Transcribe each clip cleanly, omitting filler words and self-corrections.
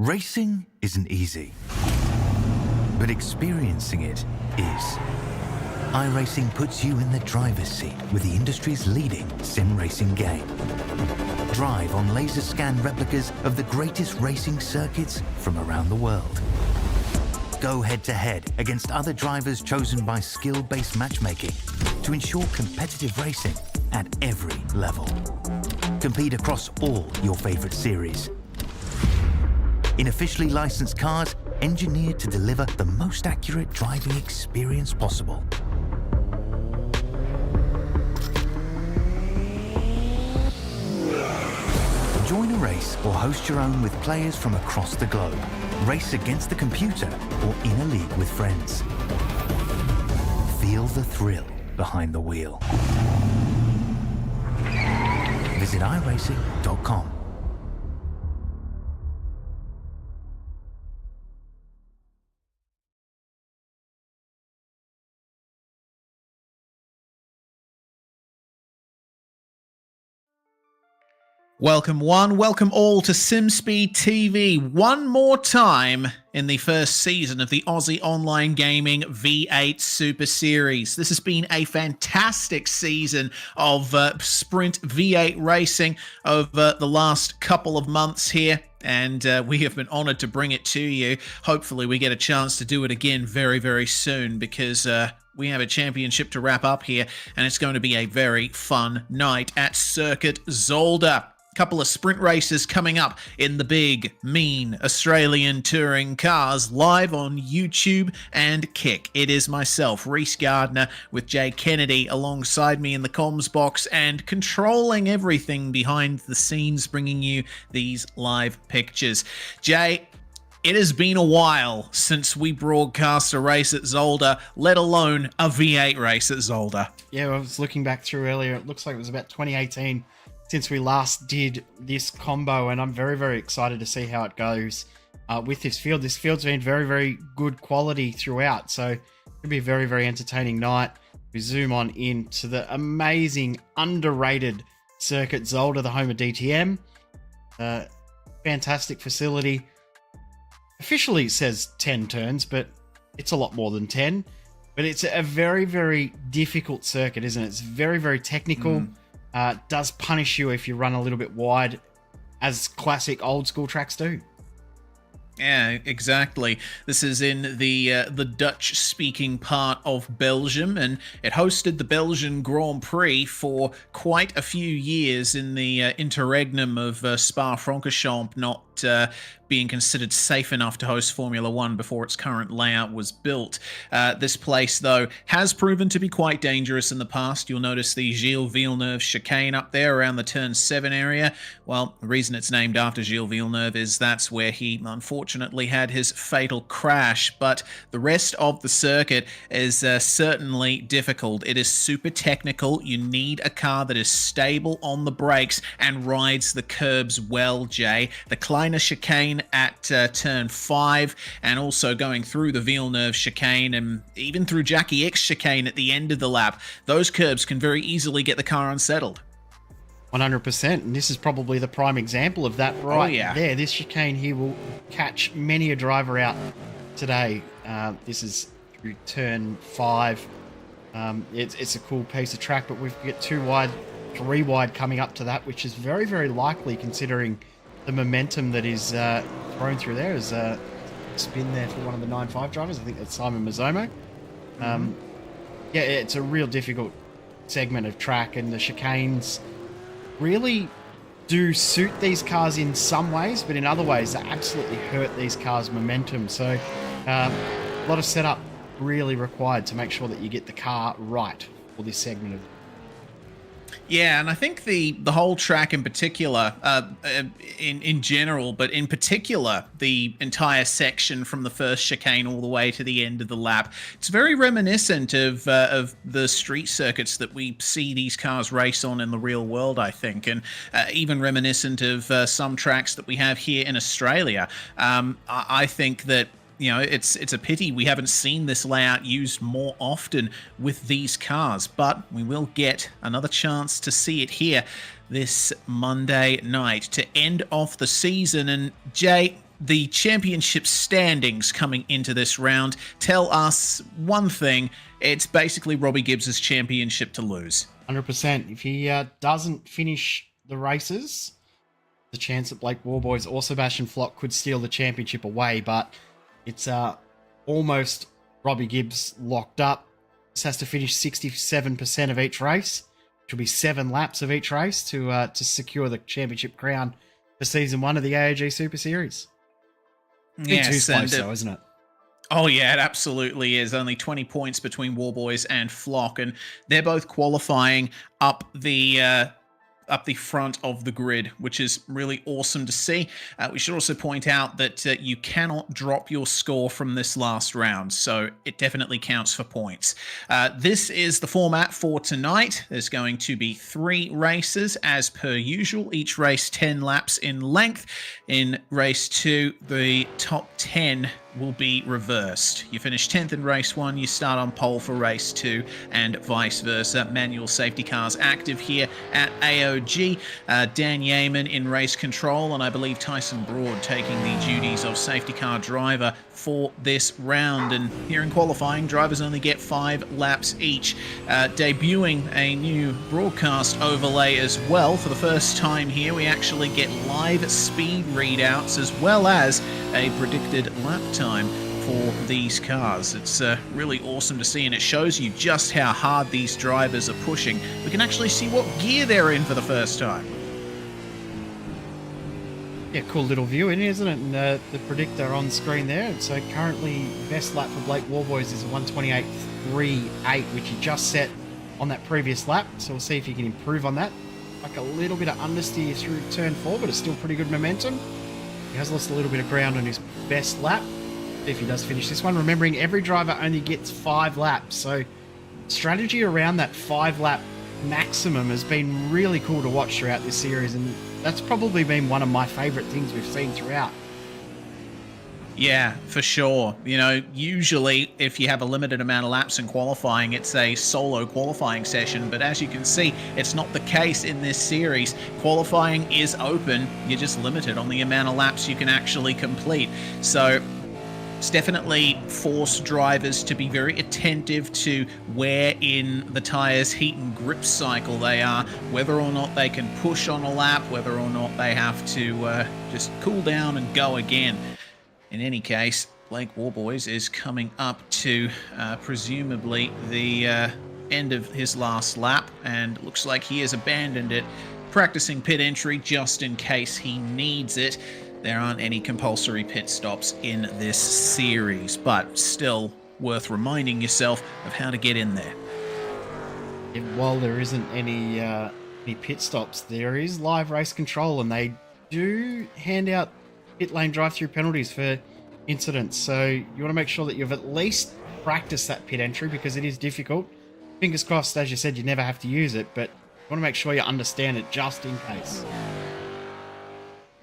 Racing isn't easy, but experiencing it is. iRacing puts you in the driver's seat with the industry's leading sim racing game. Drive on laser scan replicas of the greatest racing circuits from around the world. Go head-to-head against other drivers chosen by skill-based matchmaking to ensure competitive racing at every level. Compete across all your favorite series. In officially licensed cars, engineered to deliver the most accurate driving experience possible. Join a race or host your own with players from across the globe. Race against the computer or in a league with friends. Feel the thrill behind the wheel. Visit iRacing.com. Welcome one, welcome all to SimSpeed TV one more time in the first season of the Aussie Online Gaming V8 Super Series. This has been a fantastic season of sprint V8 racing over the last couple of months here, and we have been honoured to bring it to you. Hopefully we get a chance to do it again very, very soon, because we have a championship to wrap up here, and it's going to be a very fun night at Circuit Zolder. Couple of sprint races coming up in the big, mean Australian touring cars live on YouTube and Kick. It is myself, Reese Gardner, with Jay Kennedy alongside me in the comms box and controlling everything behind the scenes, bringing you these live pictures. Jay, it has been a while since we broadcast a race at Zolder, let alone a V8 race at Zolder. Yeah, I was looking back through earlier. It looks like it was about 2018 since we last did this combo, and I'm very, very excited to see how it goes with this field. This field's been very, very good quality throughout, so it'll be a very, very entertaining night. We zoom on into the amazing, underrated Circuit Zolder, the home of DTM. Fantastic facility. Officially it says 10 turns, but it's a lot more than 10. But it's a very, very difficult circuit, isn't it? It's very, very technical. Does punish you if you run a little bit wide, as classic old school tracks do. Yeah, exactly. This is in the Dutch-speaking part of Belgium, and it hosted the Belgian Grand Prix for quite a few years in the interregnum of Spa-Francorchamps not being considered safe enough to host Formula One before its current layout was built. This place, though, has proven to be quite dangerous in the past. You'll notice the Gilles Villeneuve chicane up there around the Turn 7 area. Well, the reason it's named after Gilles Villeneuve is that's where he unfortunately had his fatal crash, but the rest of the circuit is certainly difficult. It is super technical. You need a car that is stable on the brakes and rides the curbs well, Jay. The Kleiner chicane at turn 5, and also going through the Villeneuve chicane and even through Jackie X chicane at the end of the lap. Those curbs can very easily get the car unsettled. 100%, and this is probably the prime example of that there. This chicane here will catch many a driver out today. This is through turn 5. It's a cool piece of track, but we've got 2 wide, 3 wide coming up to that, which is very, very likely considering the momentum that is thrown through there. Is a spin there for one of the 9.5 drivers. I think that's Simon Mazzomo. Yeah, it's a real difficult segment of track, and the chicanes really do suit these cars in some ways, but in other ways they absolutely hurt these cars' momentum. So a lot of setup really required to make sure that you get the car right for this segment of. Yeah, and I think the whole track in particular, in general, but in particular, the entire section from the first chicane all the way to the end of the lap, it's very reminiscent of the street circuits that we see these cars race on in the real world, I think, and even reminiscent of some tracks that we have here in Australia. I think that, you know, it's a pity we haven't seen this layout used more often with these cars, but we will get another chance to see it here this Monday night to end off the season. And Jay, the championship standings coming into this round tell us one thing. It's basically Robbie Gibbs' championship to lose. 100%. If he doesn't finish the races, the chance that Blake Warboys or Sebastian Flock could steal the championship away, but it's almost Robbie Gibbs locked up. This has to finish 67% of each race, which will be 7 laps of each race to secure the championship crown for season 1 of the AOG Super Series. Yes, too close, though, isn't it? Oh, yeah, it absolutely is. Only 20 points between Warboys and Flock, and they're both qualifying up the front of the grid, which is really awesome to see. We should also point out that you cannot drop your score from this last round, so it definitely counts for points. This is the format for tonight. There's going to be 3 races as per usual, each race 10 laps in length. In race 2, the top 10 will be reversed. You finish 10th in race 1, you start on pole for race 2, and vice versa. Manual safety cars active here at AOG. Dan Yeaman in race control, and I believe Tyson Broad taking the duties of safety car driver for this round. And here in qualifying, drivers only get 5 laps each. Debuting a new broadcast overlay as well. For the first time here, we actually get live speed readouts as well as a predicted lap time for these cars. It's really awesome to see, and it shows you just how hard these drivers are pushing. We can actually see what gear they're in for the first time. Yeah, cool little view in, isn't it? And the predictor on screen there. So currently, best lap for Blake Warboys is 1:28.38, which he just set on that previous lap. So we'll see if he can improve on that. Like a little bit of understeer through turn 4, but it's still pretty good momentum. He has lost a little bit of ground on his best lap. If he does finish this one, remembering every driver only gets 5 laps. So strategy around that 5-lap maximum has been really cool to watch throughout this series, and that's probably been one of my favorite things we've seen throughout. Yeah, for sure. You know, usually if you have a limited amount of laps in qualifying, it's a solo qualifying session. But as you can see, it's not the case in this series. Qualifying is open. You're just limited on the amount of laps you can actually complete. So it's definitely forced drivers to be very attentive to where in the tyres' heat and grip cycle they are, whether or not they can push on a lap, whether or not they have to just cool down and go again. In any case, Blake Warboys is coming up to presumably the end of his last lap, and looks like he has abandoned it, practicing pit entry just in case he needs it. There aren't any compulsory pit stops in this series, but still worth reminding yourself of how to get in there. And while there isn't any pit stops, there is live race control, and they do hand out pit lane drive-through penalties for incidents. So you want to make sure that you've at least practiced that pit entry, because it is difficult. Fingers crossed, as you said, you never have to use it, but you want to make sure you understand it just in case.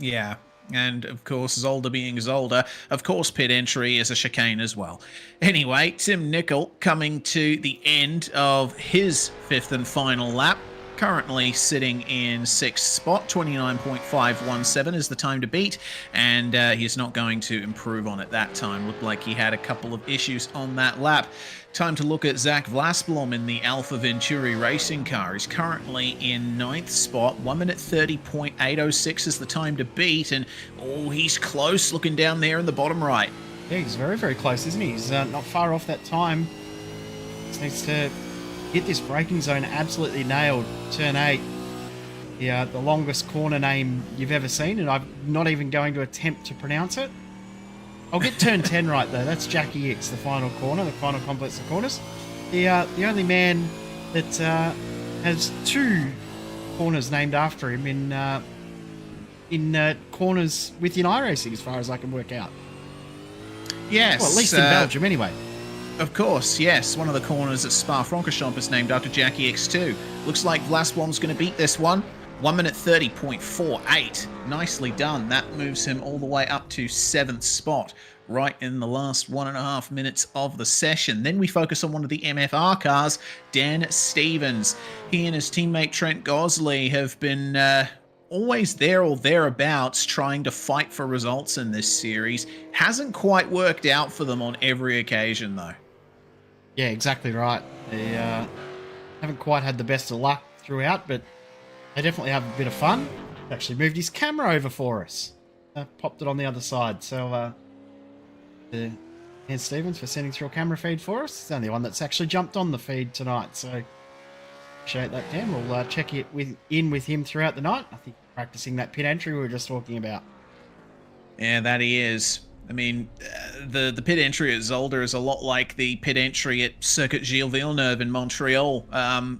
Yeah. And, of course, Zolder being Zolder, of course pit entry is a chicane as well. Anyway, Tim Nicol coming to the end of his 5th and final lap. Currently sitting in 6th spot, 29.517 is the time to beat, and he's not going to improve on it that time. Looked like he had a couple of issues on that lap. Time to look at Zach Vlasblom in the Alpha Venturi racing car. He's currently in 9th spot, 1 minute 30.806 is the time to beat, and oh, he's close looking down there in the bottom right. Yeah, he's very, very close, isn't he? He's not far off that time. Just needs to get this braking zone absolutely nailed. Turn 8, the longest corner name you've ever seen, and I'm not even going to attempt to pronounce it. I'll get turn 10 right, though. That's Jackie X, the final corner, the final complex of corners. The only man that has 2 corners named after him in corners within iRacing, as far as I can work out. Yes. Well, at least in Belgium, anyway. Of course, yes. One of the corners at Spa-Francorchamps is named after Jackie X2. Looks like Vlasblom's going to beat this one. 1 minute 30.48. Nicely done. That moves him all the way up to 7th spot, right in the last 1.5 minutes of the session. Then we focus on one of the MFR cars, Dan Stevens. He and his teammate Trent Gosley have been always there or thereabouts trying to fight for results in this series. Hasn't quite worked out for them on every occasion, though. Yeah, exactly right. They haven't quite had the best of luck throughout, but they definitely have a bit of fun. Actually moved his camera over for us. Popped it on the other side. So, Dan Stevens for sending through a camera feed for us. He's the only one that's actually jumped on the feed tonight. So, appreciate that, Dan. We'll check it in with him throughout the night. I think practicing that pit entry we were just talking about. Yeah, that he is. I mean, the pit entry at Zolder is a lot like the pit entry at Circuit Gilles Villeneuve in Montreal.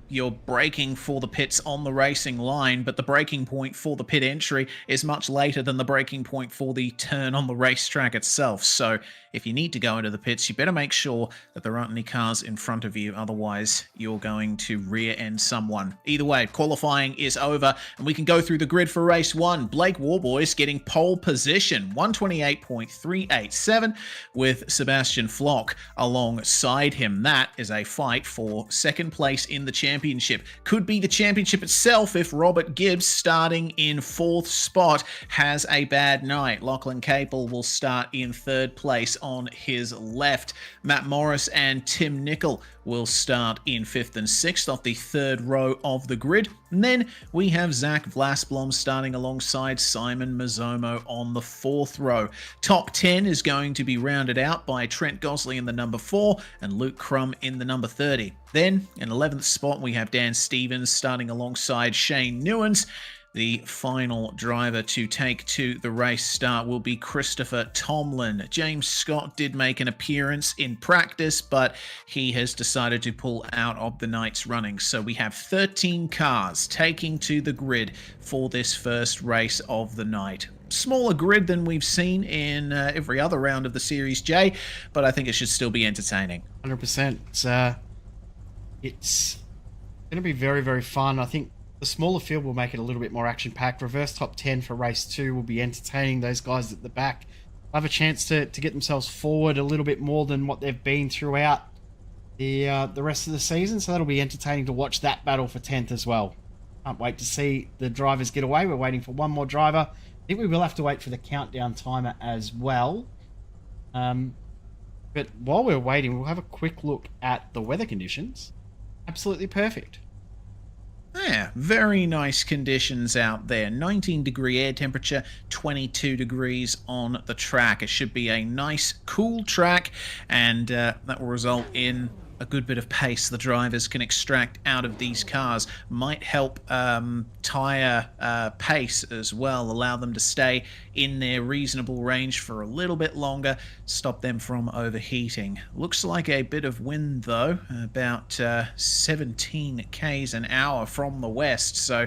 You're braking for the pits on the racing line, but the braking point for the pit entry is much later than the braking point for the turn on the racetrack itself. So if you need to go into the pits, you better make sure that there aren't any cars in front of you. Otherwise, you're going to rear end someone. Either way, qualifying is over, and we can go through the grid for race 1. Blake Warboys getting pole position, 128.387, with Sebastian Flock alongside him. That is a fight for second place in the championship. Could be the championship itself if Robert Gibbs, starting in 4th spot, has a bad night. Lachlan Capel will start in 3rd place on his left. Matt Morris and Tim Nicol will start in 5th and 6th off the 3rd row of the grid. And then we have Zach Vlasblom starting alongside Simon Mazzomo on the 4th row. Top 10 is going to be rounded out by Trent Gosley in the number 4 and Luke Crum in the number 30. Then in 11th spot we have Dan Stevens starting alongside Shane Newens. The final driver to take to the race start will be Christopher Tomlin. James Scott did make an appearance in practice, but he has decided to pull out of the night's running. So we have 13 cars taking to the grid for this first race of the night. Smaller grid than we've seen in every other round of the Series J, but I think it should still be entertaining. 100%. It's going to be very, very fun. I think the smaller field will make it a little bit more action-packed. Reverse top 10 for race 2 will be entertaining. Those guys at the back have a chance to get themselves forward a little bit more than what they've been throughout the rest of the season. So that'll be entertaining to watch that battle for 10th as well. Can't wait to see the drivers get away. We're waiting for one more driver. I think we will have to wait for the countdown timer as well. But while we're waiting, we'll have a quick look at the weather conditions. Absolutely perfect. Yeah, very nice conditions out there. 19-degree air temperature, 22 degrees on the track. It should be a nice, cool track, and that will result in a good bit of pace the drivers can extract out of these cars. Might help tyre pace as well, allow them to stay in their reasonable range for a little bit longer, stop them from overheating. Looks like a bit of wind though, about 17 k's an hour from the west, so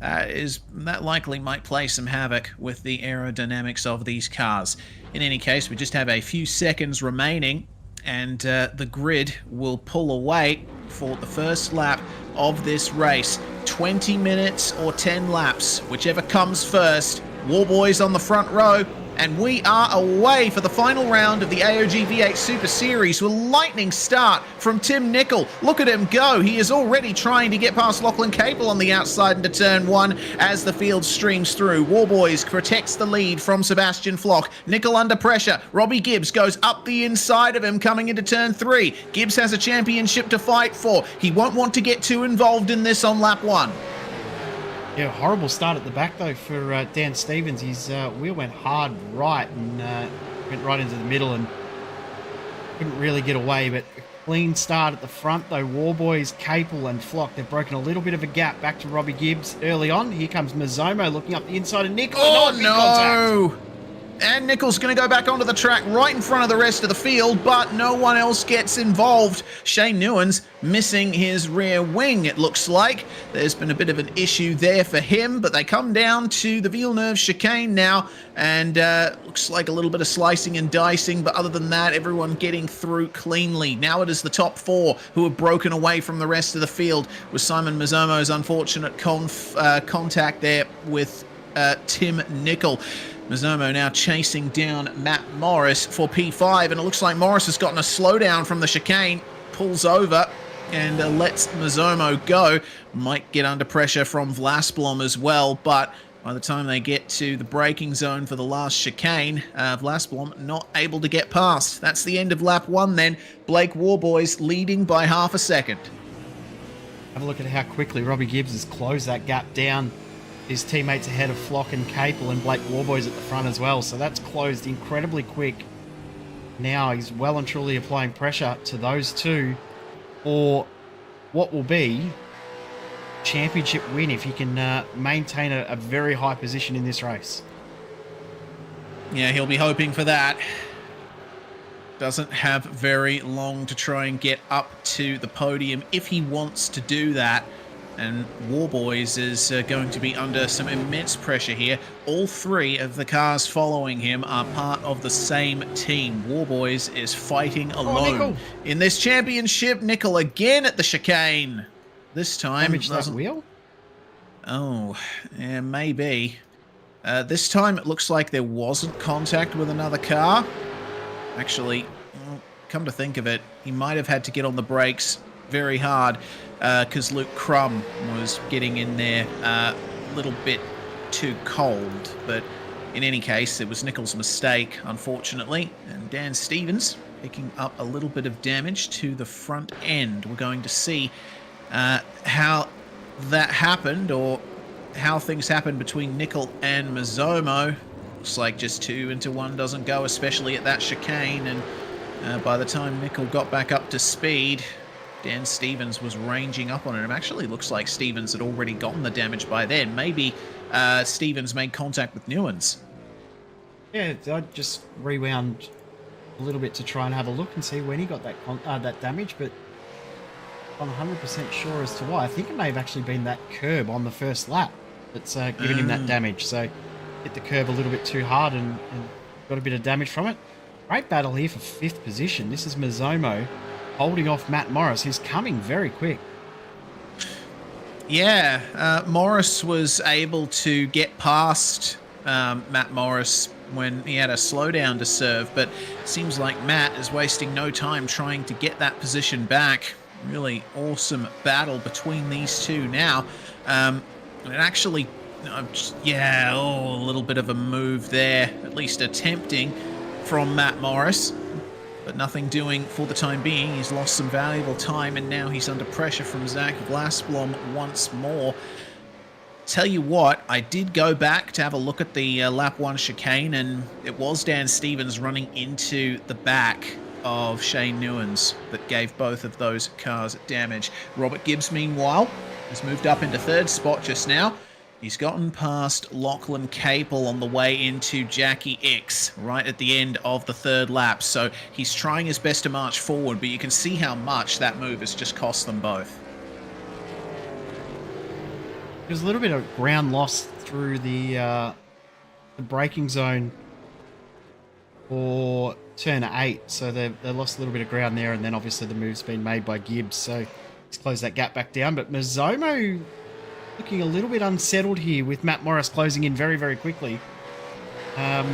that likely might play some havoc with the aerodynamics of these cars. In any case, we just have a few seconds remaining, and the grid will pull away for the first lap of this race. 20 minutes or 10 laps, whichever comes first. Warboys on the front row, and we are away for the final round of the AOG V8 Super Series with a lightning start from Tim Nicol. Look at him go. He is already trying to get past Lachlan Capel on the outside into turn 1 as the field streams through. Warboys protects the lead from Sebastian Flock. Nicol under pressure. Robbie Gibbs goes up the inside of him coming into turn 3. Gibbs has a championship to fight for. He won't want to get too involved in this on lap 1. Yeah, horrible start at the back though for Dan Stevens. His wheel went hard right and went right into the middle and couldn't really get away, but a clean start at the front though. Warboys, Capel and Flock, they've broken a little bit of a gap back to Robbie Gibbs early on. Here comes Mazzomo looking up the inside of Nicol. Oh no! Contact. And Nicol's going to go back onto the track right in front of the rest of the field, but no one else gets involved. Shane Newens missing his rear wing, it looks like. There's been a bit of an issue there for him, but they come down to the Villeneuve chicane now, and looks like a little bit of slicing and dicing, but other than that, everyone getting through cleanly. Now it is the top 4 who have broken away from the rest of the field, with Simon Mazzomo's unfortunate contact there with Tim Nicol. Mazzomo now chasing down Matt Morris for P5, and it looks like Morris has gotten a slowdown from the chicane, pulls over and lets Mazzomo go. Might get under pressure from Vlasblom as well, but By the time they get to the braking zone for the last chicane, Vlasblom not able to get past. That's the end of lap 1 then. Blake Warboys leading by half a second. Have a look at how quickly Robbie Gibbs has closed that gap down. His teammates ahead of Flock and Capel, and Blake Warboys at the front as well. So that's closed incredibly quick. Now he's well and truly applying pressure to those two for what will be championship win if he can maintain a very high position in this race. Yeah, he'll be hoping for that. Doesn't have very long to try and get up to the podium if he wants to do that. And Warboys is going to be under some immense pressure here. All 3 of the cars following him are part of the same team. Warboys is fighting alone in this championship. Nickel again at the chicane. This time... Damage that wheel? Oh, yeah, maybe. This time it looks like there wasn't contact with another car. Actually, come to think of it, he might have had to get on the brakes very hard because Luke Crum was getting in there a little bit too cold. But in any case, it was Nickel's mistake, unfortunately. And Dan Stevens picking up a little bit of damage to the front end. We're going to see how that happened, or how things happened between Nickel and Mazomo. Looks like just 2 into 1 doesn't go, especially at that chicane. And by the time Nickel got back up to speed, Dan Stevens was ranging up on it. It actually looks like Stevens had already gotten the damage by then. Maybe Stevens made contact with Newens. Yeah, I just rewound a little bit to try and have a look and see when he got that damage, but I'm 100% sure as to why. I think it may have actually been that curb on the first lap that's given him that damage. So hit the curb a little bit too hard and got a bit of damage from it. Great battle here for 5th position. This is Mazomo holding off Matt Morris, who's coming very quick. Yeah, Morris was able to get past Matt Morris when he had a slowdown to serve, but it seems like Matt is wasting no time trying to get that position back. Really awesome battle between these two now. It actually, a little bit of a move there, at least attempting from Matt Morris, but nothing doing for the time being. He's lost some valuable time, and now he's under pressure from Zach Vlasblom once more. Tell you what, I did go back to have a look at the lap 1 chicane, and it was Dan Stevens running into the back of Shane Newens that gave both of those cars damage. Robert Gibbs, meanwhile, has moved up into 3rd spot just now. He's gotten past Lachlan Capel on the way into Jackie X right at the end of the 3rd lap. So he's trying his best to march forward, but you can see how much that move has just cost them both. There's a little bit of ground loss through the braking zone for turn 8, so they lost a little bit of ground there, and then obviously the move's been made by Gibbs, so he's closed that gap back down. But Mazomo looking a little bit unsettled here with Matt Morris closing in very, very quickly. I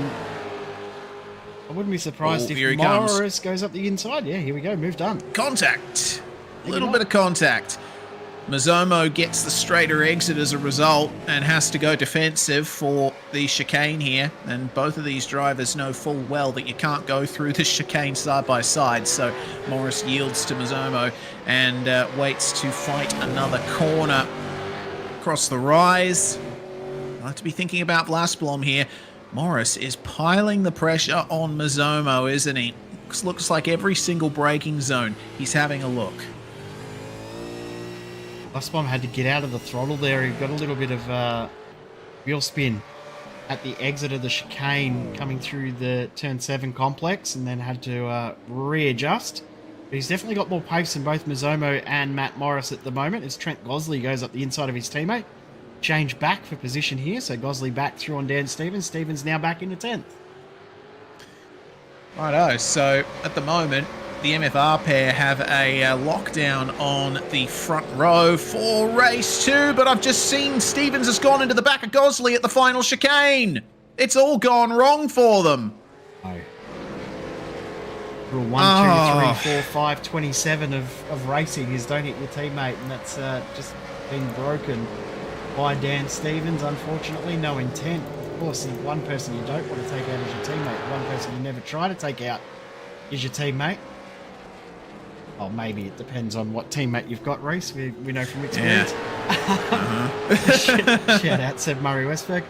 wouldn't be surprised if Morris goes up the inside. Yeah, here we go, move done. Contact, a little bit of contact. Mazomo gets the straighter exit as a result and has to go defensive for the chicane here. And both of these drivers know full well that you can't go through the chicane side by side. So Morris yields to Mazomo and waits to fight another corner. Across the rise, I like to be thinking about Vlasblom here. Morris is piling the pressure on Mazomo, isn't he? Looks like every single braking zone he's having a look. Vlasblom had to get out of the throttle there. He got a little bit of wheel spin at the exit of the chicane coming through the turn 7 complex, and then had to readjust. But he's definitely got more pace than both Mazomo and Matt Morris at the moment, as Trent Gosley goes up the inside of his teammate. Change back for position here, so Gosley back through on Dan Stevens. Stevens now back into 10th. Righto, so at the moment, the MFR pair have a lockdown on the front row for race 2, but I've just seen Stevens has gone into the back of Gosley at the final chicane. It's all gone wrong for them. Oh. Rule 1, 2, 3, 4, 5, 27 of racing is don't hit your teammate, and that's just been broken by Dan Stevens, unfortunately. No intent. Of course, the one person you don't want to take out is your teammate. The one person you never try to take out is your teammate. Oh, maybe it depends on what teammate you've got, Reese. We know from experience. Yeah. Shout out, Seb Murray Westberg.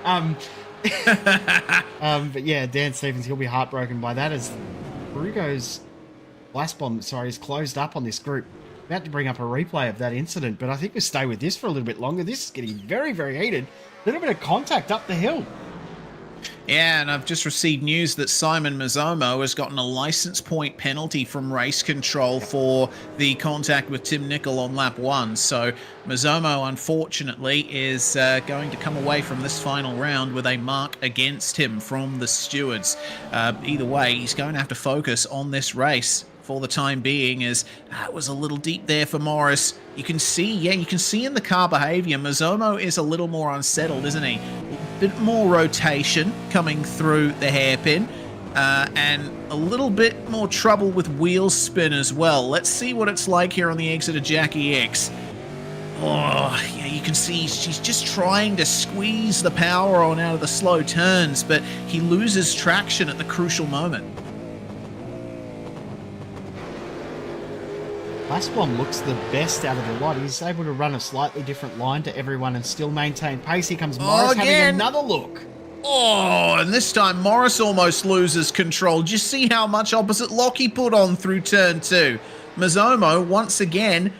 But yeah, Dan Stevens, he'll be heartbroken by that as Brugo's blast bomb, is closed up on this group. About to bring up a replay of that incident, but I think we'll stay with this for a little bit longer. This is getting very, very heated. A little bit of contact up the hill. Yeah, and I've just received news that Simon Mazzomo has gotten a license point penalty from race control for the contact with Tim Nicol on lap 1. So Mazzomo, unfortunately, is going to come away from this final round with a mark against him from the stewards. Either way, he's going to have to focus on this race for the time being, as that was a little deep there for Morris. You can see, you can see in the car behavior, Mazzomo is a little more unsettled, isn't he? A bit more rotation coming through the hairpin, and a little bit more trouble with wheel spin as well. Let's see what it's like here on the exit of Jackie X. Oh, yeah, you can see she's just trying to squeeze the power on out of the slow turns, but he loses traction at the crucial moment. Lasplom looks the best out of the lot. He's able to run a slightly different line to everyone and still maintain pace. Here comes Morris having another look. Oh, and this time Morris almost loses control. Do you see how much opposite lock he put on through turn 2? Mazzomo, once again,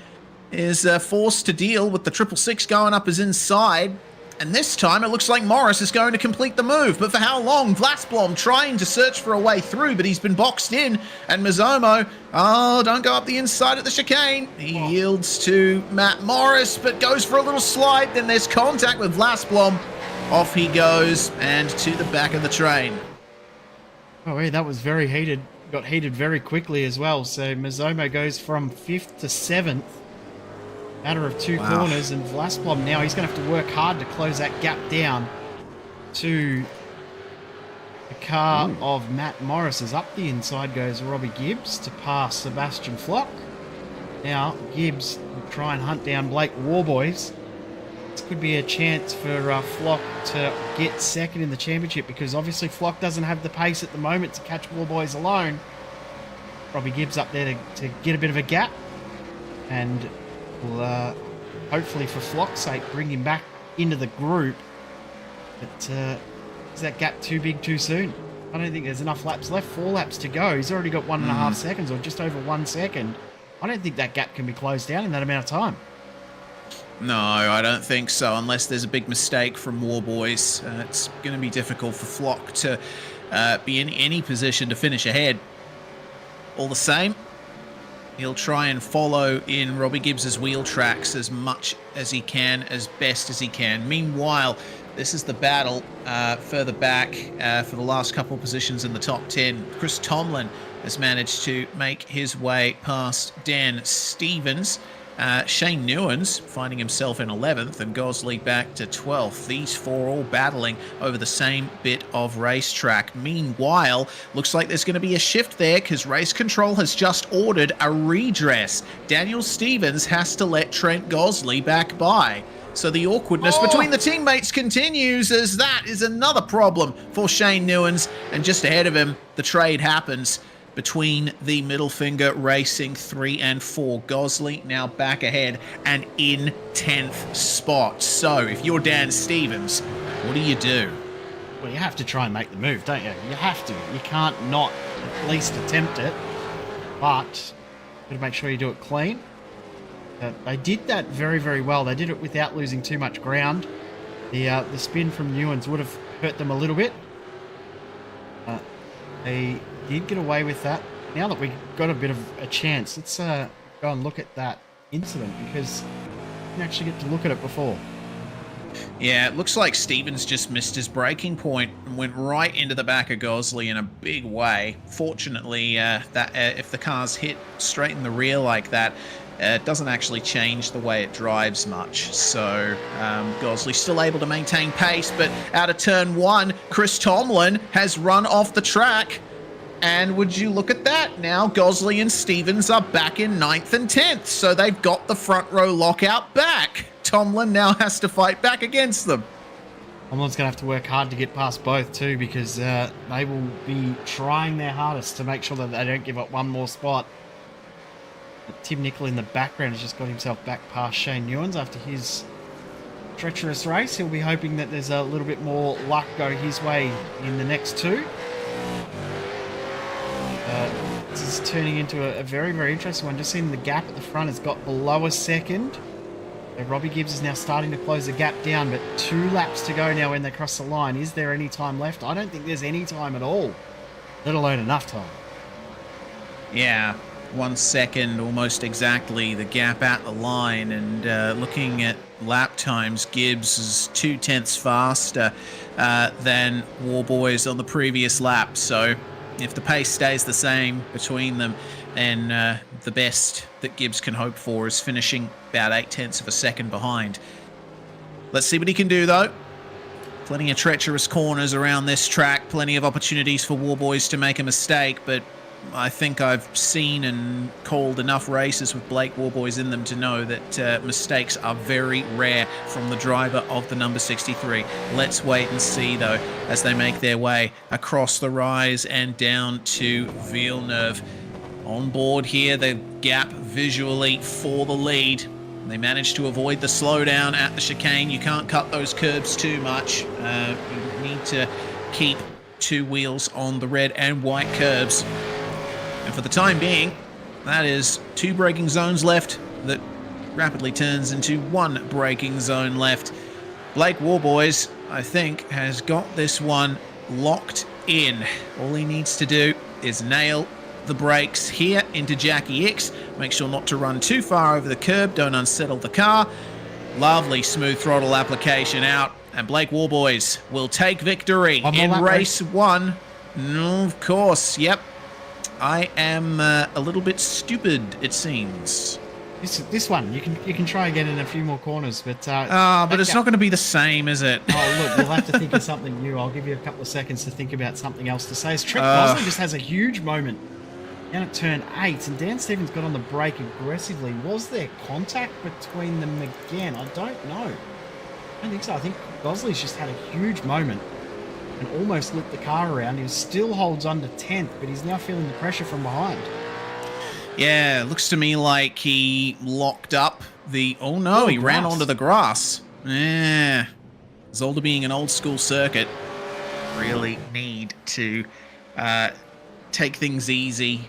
is forced to deal with the 666 going up his inside. And this time it looks like Morris is going to complete the move. But for how long? Vlasblom trying to search for a way through, but he's been boxed in. And Mazzomo, don't go up the inside at the chicane. He yields to Matt Morris, but goes for a little slide. Then there's contact with Vlasblom. Off he goes, and to the back of the train. Oh, yeah, that was very heated. Got heated very quickly as well. So Mazzomo goes from 5th to 7th. Matter of 2 corners, and Vlasblom now, he's going to have to work hard to close that gap down to the car of Matt Morris. As up the inside goes Robbie Gibbs to pass Sebastian Flock. Now Gibbs will try and hunt down Blake Warboys. This could be a chance for Flock to get second in the championship, because obviously Flock doesn't have the pace at the moment to catch Warboys alone. Robbie Gibbs up there to get a bit of a gap, and will hopefully, for Flock's sake, bring him back into the group. But is that gap too big too soon? I don't think there's enough laps left. 4 laps to go. He's already got 1.5 seconds, or just over 1 second. I don't think that gap can be closed down in that amount of time. No, I don't think so, unless there's a big mistake from Warboys. It's going to be difficult for Flock to be in any position to finish ahead. All the same, he'll try and follow in Robbie Gibbs's wheel tracks as much as he can, as best as he can. Meanwhile, this is the battle further back for the last couple of positions in the top 10. Chris Tomlin has managed to make his way past Dan Stevens. Shane Newens finding himself in 11th, and Gosley back to 12th. These 4 all battling over the same bit of racetrack. Meanwhile, looks like there's going to be a shift there, because Race Control has just ordered a redress. Daniel Stevens has to let Trent Gosley back by. So the awkwardness between the teammates continues, as that is another problem for Shane Newens. And just ahead of him, the trade happens between the Middle Finger Racing 3 and 4. Gosley now back ahead and in 10th spot. So if you're Dan Stevens, what do you do? Well, you have to try and make the move, don't you? You have to. You can't not at least attempt it. But you've got to make sure you do it clean. They did that very, very well. They did it without losing too much ground. The spin from Newens would have hurt them a little bit. They did get away with that. Now that we've got a bit of a chance, let's go and look at that incident, because we didn't actually get to look at it before. Yeah, it looks like Stevens just missed his braking point and went right into the back of Gosley in a big way. Fortunately, that if the car's hit straight in the rear like that, it doesn't actually change the way it drives much. So Gosley still able to maintain pace, but out of turn 1, Chris Tomlin has run off the track. And would you look at that? Now Gosley and Stevens are back in 9th and 10th. So they've got the front row lockout back. Tomlin now has to fight back against them. Tomlin's going to have to work hard to get past both too, because they will be trying their hardest to make sure that they don't give up one more spot. But Tim Nicol in the background has just got himself back past Shane Newens after his treacherous race. He'll be hoping that there's a little bit more luck go his way in the next two. This is turning into a very, very interesting one. Just seeing the gap at the front has got below a second. So Robbie Gibbs is now starting to close the gap down, but 2 laps to go now when they cross the line. Is there any time left? I don't think there's any time at all, let alone enough time. Yeah, 1 second almost exactly the gap at the line, and looking at lap times, Gibbs is 0.2 faster than Warboys on the previous lap. So if the pace stays the same between them, then the best that Gibbs can hope for is finishing about 0.8 of a second behind. Let's see what he can do, though. Plenty of treacherous corners around this track, plenty of opportunities for Warboys to make a mistake, but I think I've seen and called enough races with Blake Warboys in them to know that mistakes are very rare from the driver of the number 63. Let's wait and see, though, as they make their way across the rise and down to Villeneuve. On board here, the gap visually for the lead. They managed to avoid the slowdown at the chicane. You can't cut those curbs too much. You need to keep 2 wheels on the red and white curbs. And for the time being, that is 2 braking zones left that rapidly turns into 1 braking zone left. Blake Warboys, I think, has got this one locked in. All he needs to do is nail the brakes here into Jackie X. Make sure not to run too far over the curb. Don't unsettle the car. Lovely smooth throttle application out. And Blake Warboys will take victory in race 1. No, of course, yep. I am a little bit stupid, it seems. This one, you can try again in a few more corners, but... but it's not going to be the same, is it? Oh, look, you'll have to think of something new. I'll give you a couple of seconds to think about something else to say. Trent Gosling just has a huge moment down at turn 8, and Dan Stevens got on the brake aggressively. Was there contact between them again? I don't know. I don't think so. I think Gosley's just had a huge moment and almost lit the car around. He still holds under 10th, but he's now feeling the pressure from behind. Yeah, looks to me like he locked up the... Oh no, he ran onto the grass. Yeah. Zolder being an old school circuit, really need to take things easy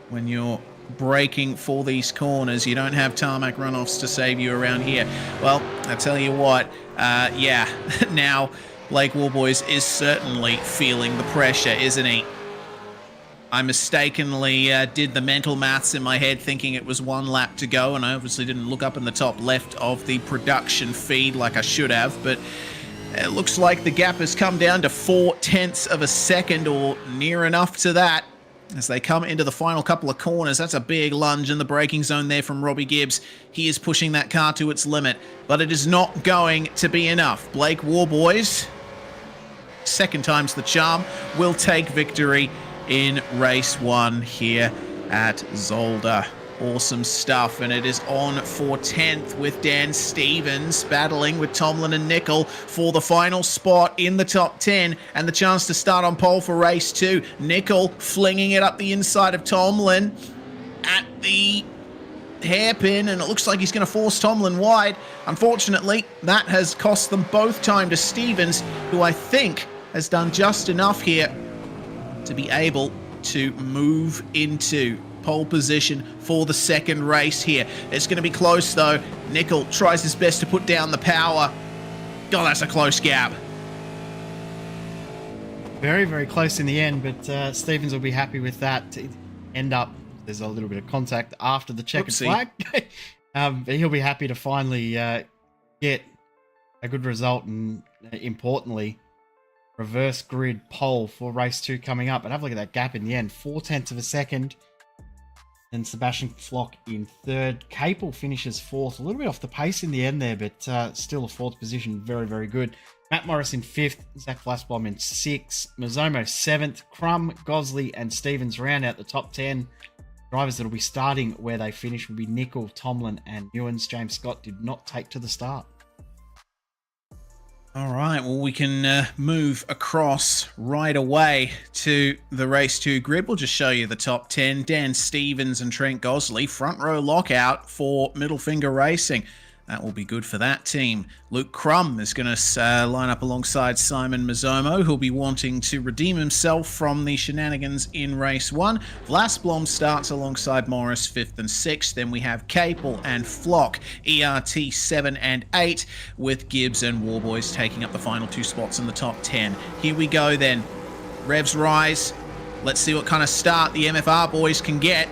when you're braking for these corners. You don't have tarmac runoffs to save you around here. Well, I tell you what, yeah, now Blake Warboys is certainly feeling the pressure, isn't he? I mistakenly did the mental maths in my head thinking it was 1 lap to go, and I obviously didn't look up in the top left of the production feed like I should have, but it looks like the gap has come down to 0.4 of a second or near enough to that as they come into the final couple of corners. That's a big lunge in the braking zone there from Robbie Gibbs. He is pushing that car to its limit, but it is not going to be enough. Blake Warboys, second time's the charm, will take victory in race 1 here at Zolder. Awesome stuff, and it is on for 10th with Dan Stevens battling with Tomlin and Nicol for the final spot in the top 10 and the chance to start on pole for race 2. Nicol flinging it up the inside of Tomlin at the hairpin, and it looks like he's going to force Tomlin wide. Unfortunately, that has cost them both time to Stevens, who I think has done just enough here to be able to move into pole position for the second race here. It's going to be close, though. Nicol tries his best to put down the power. God, that's a close gap. Very, very close in the end, but Stevens will be happy with that. To end up, there's a little bit of contact after the checkered flag. But he'll be happy to finally get a good result and, importantly, reverse grid pole for race 2 coming up. But have a look at that gap in the end. 0.4 of a second. And Sebastian Flock in 3rd. Capel finishes 4th. A little bit off the pace in the end there, but still a 4th position. Very, very good. Matt Morris in 5th. Zach Flassbaum in 6th. Mazzomo 7th. Crum, Gosley, and Stevens round out the top 10. Drivers that will be starting where they finish will be Nickel, Tomlin, and Newens. James Scott did not take to the start. All right, well, we can move across right away to the Race 2 grid. We'll just show you the top 10. Dan Stevens and Trent Gosley, front row lockout for Middle Finger Racing. That will be good for that team. Luke Crum is going to line up alongside Simon Mazzomo, who'll be wanting to redeem himself from the shenanigans in Race 1. Vlasblom starts alongside Morris 5th and 6th. Then we have Capel and Flock, ERT 7 and 8, with Gibbs and Warboys taking up the final 2 spots in the top 10. Here we go then. Revs rise. Let's see what kind of start the MFR boys can get.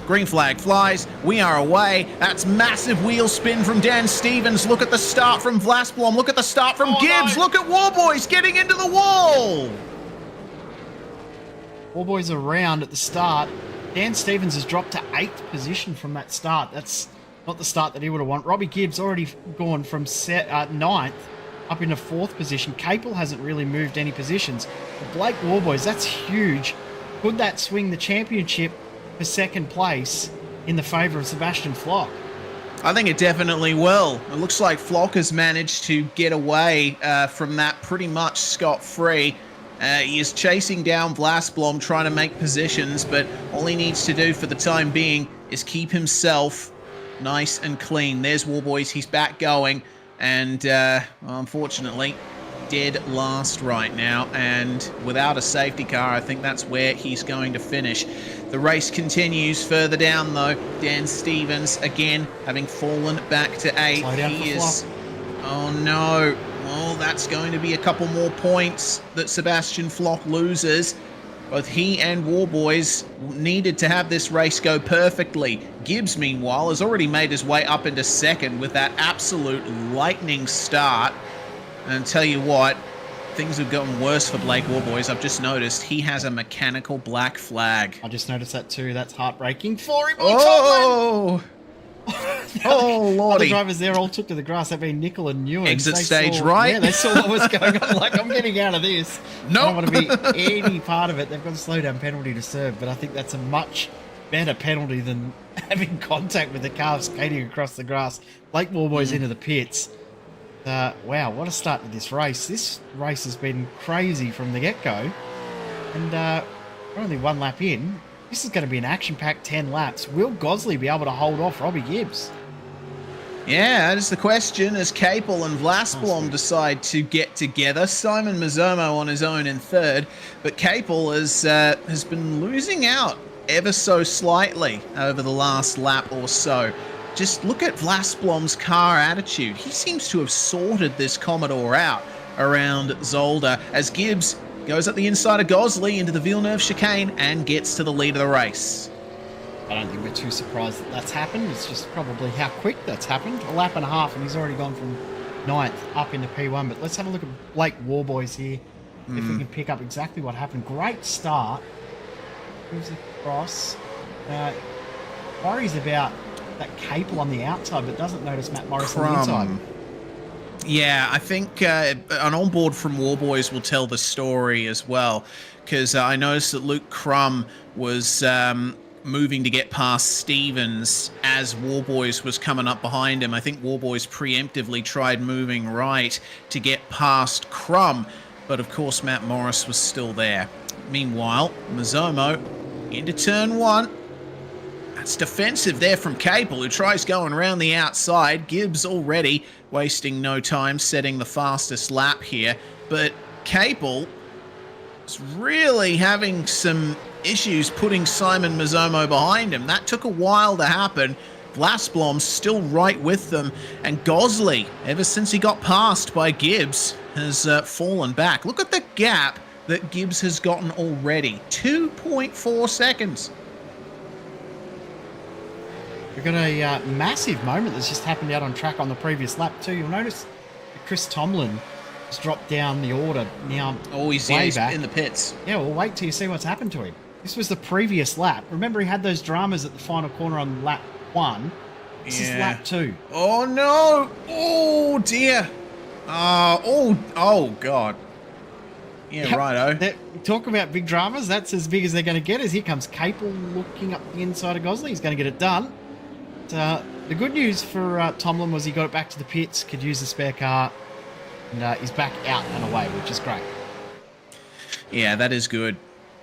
Green flag flies. We are away. That's massive wheel spin from Dan Stevens. Look at the start from Vlasblom. Look at the start from Gibbs. No. Look at Warboys getting into the wall. Warboys around at the start. Dan Stevens has dropped to 8th position from that start. That's not the start that he would have wanted. Robbie Gibbs already gone from 9th up into 4th position. Capel hasn't really moved any positions. But Blake Warboys, that's huge. Could that swing the championship for 2nd place in the favour of Sebastian Flock? I think it definitely will. It looks like Flock has managed to get away from that pretty much scot-free. He is chasing down Vlasblom, trying to make positions, but all he needs to do for the time being is keep himself nice and clean. There's Warboys, he's back going, and unfortunately dead last right now, and without a safety car, I think that's where he's going to finish. The race continues further down though. Dan Stevens again having fallen back to 8th. He is, oh no, well that's going to be a couple more points that Sebastian Flock loses. Both he and Warboys needed to have this race go perfectly. Gibbs meanwhile has already made his way up into 2nd with that absolute lightning start. And tell you what, things have gotten worse for Blake Warboys. I've just noticed he has a mechanical black flag. I just noticed that too. That's heartbreaking for him. Oh! Oh, lordy. The drivers there all took to the grass. That being Nickel and Newens. Exit stage right. Yeah, they saw what was going on. Like, I'm getting out of this. Nope. I don't want to be any part of it. They've got a slow down penalty to serve, but I think that's a much better penalty than having contact with the car skating across the grass. Blake Warboys into the pits. Wow, what a start to this race. This race has been crazy from the get-go. And we're only 1 lap in. This is going to be an action-packed 10 laps. Will Gosley be able to hold off Robbie Gibbs? Yeah, that is the question as Capel and Vlasblom decide to get together. Simon Mazzomo on his own in 3rd, but Capel has been losing out ever so slightly over the last lap or so. Just look at Vlasblom's car attitude. He seems to have sorted this Commodore out around Zolder as Gibbs goes up the inside of Gosley into the Villeneuve chicane and gets to the lead of the race. I don't think we're too surprised that that's happened. It's just probably how quick that's happened. A lap and a half and he's already gone from 9th up into P1. But let's have a look at Blake Warboys here. If we can pick up exactly what happened. Great start. Moves across. Worries about that Capel on the outside, but doesn't notice Matt Morris on the inside. Yeah, I think an onboard from Warboys will tell the story as well, because I noticed that Luke Crum was moving to get past Stevens as Warboys was coming up behind him. I think Warboys preemptively tried moving right to get past Crum, but of course Matt Morris was still there. Meanwhile, Mazzomo into turn 1. That's defensive there from Capel, who tries going around the outside. Gibbs already wasting no time, setting the fastest lap here. But Capel is really having some issues putting Simon Mazzomo behind him. That took a while to happen. Vlasblom's still right with them. And Gosley, ever since he got passed by Gibbs, has fallen back. Look at the gap that Gibbs has gotten already. 2.4 seconds. We've got a massive moment that's just happened out on track on the previous lap too. You'll notice that Chris Tomlin has dropped down the order now. Oh, he's back in the pits. Yeah, well, wait till you see what's happened to him. This was the previous lap. Remember, he had those dramas at the final corner on lap 1. This is lap 2. Oh, no. Oh, dear. Oh, God. Yeah, righto. Talk about big dramas. That's as big as they're going to get. As here comes Capel looking up the inside of Gosley. He's going to get it done. But, the good news for Tomlin was he got it back to the pits, could use the spare car, and he's back out and away, which is great. Yeah, that is good.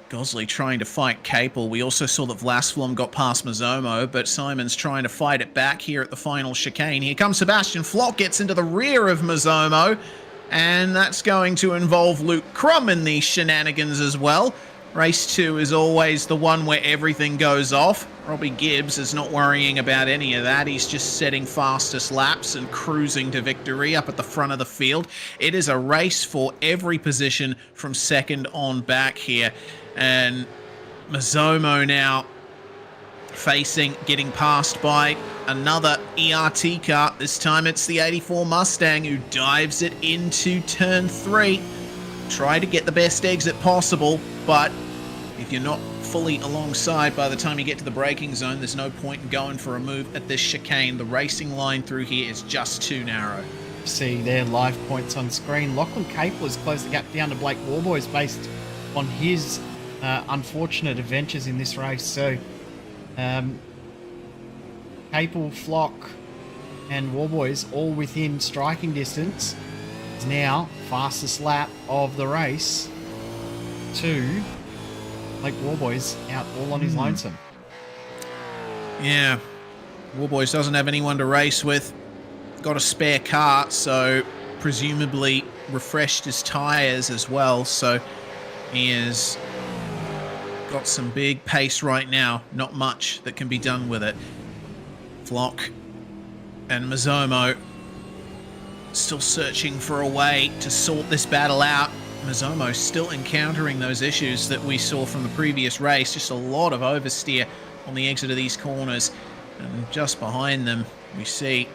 Gosley trying to fight Capel. We also saw that Vlasflom got past Mazomo, but Simon's trying to fight it back here at the final chicane. Here comes Sebastian Flock, gets into the rear of Mazomo, and that's going to involve Luke Crum in these shenanigans as well. Race 2 is always the one where everything goes off. Robbie Gibbs is not worrying about any of that. He's just setting fastest laps and cruising to victory up at the front of the field. It is a race for every position from second on back here. And Mazomo now getting passed by another ERT car. This time it's the 84 Mustang who dives it into turn 3. Try to get the best exit possible, but if you're not fully alongside by the time you get to the braking zone, there's no point in going for a move at this chicane. The racing line through here is just too narrow. See their live points on screen. Lachlan Capel has closed the gap down to Blake Warboys based on his unfortunate adventures in this race. So Capel, Flock and Warboys all within striking distance. Is now fastest lap of the race to Blake Warboys out all on his lonesome. Yeah, Warboys doesn't have anyone to race with. Got a spare car, so presumably refreshed his tyres as well. So he has got some big pace right now. Not much that can be done with it. Flock and Mazomo still searching for a way to sort this battle out. Mazomo still encountering those issues that we saw from the previous race. Just a lot of oversteer on the exit of these corners. And just behind them, we see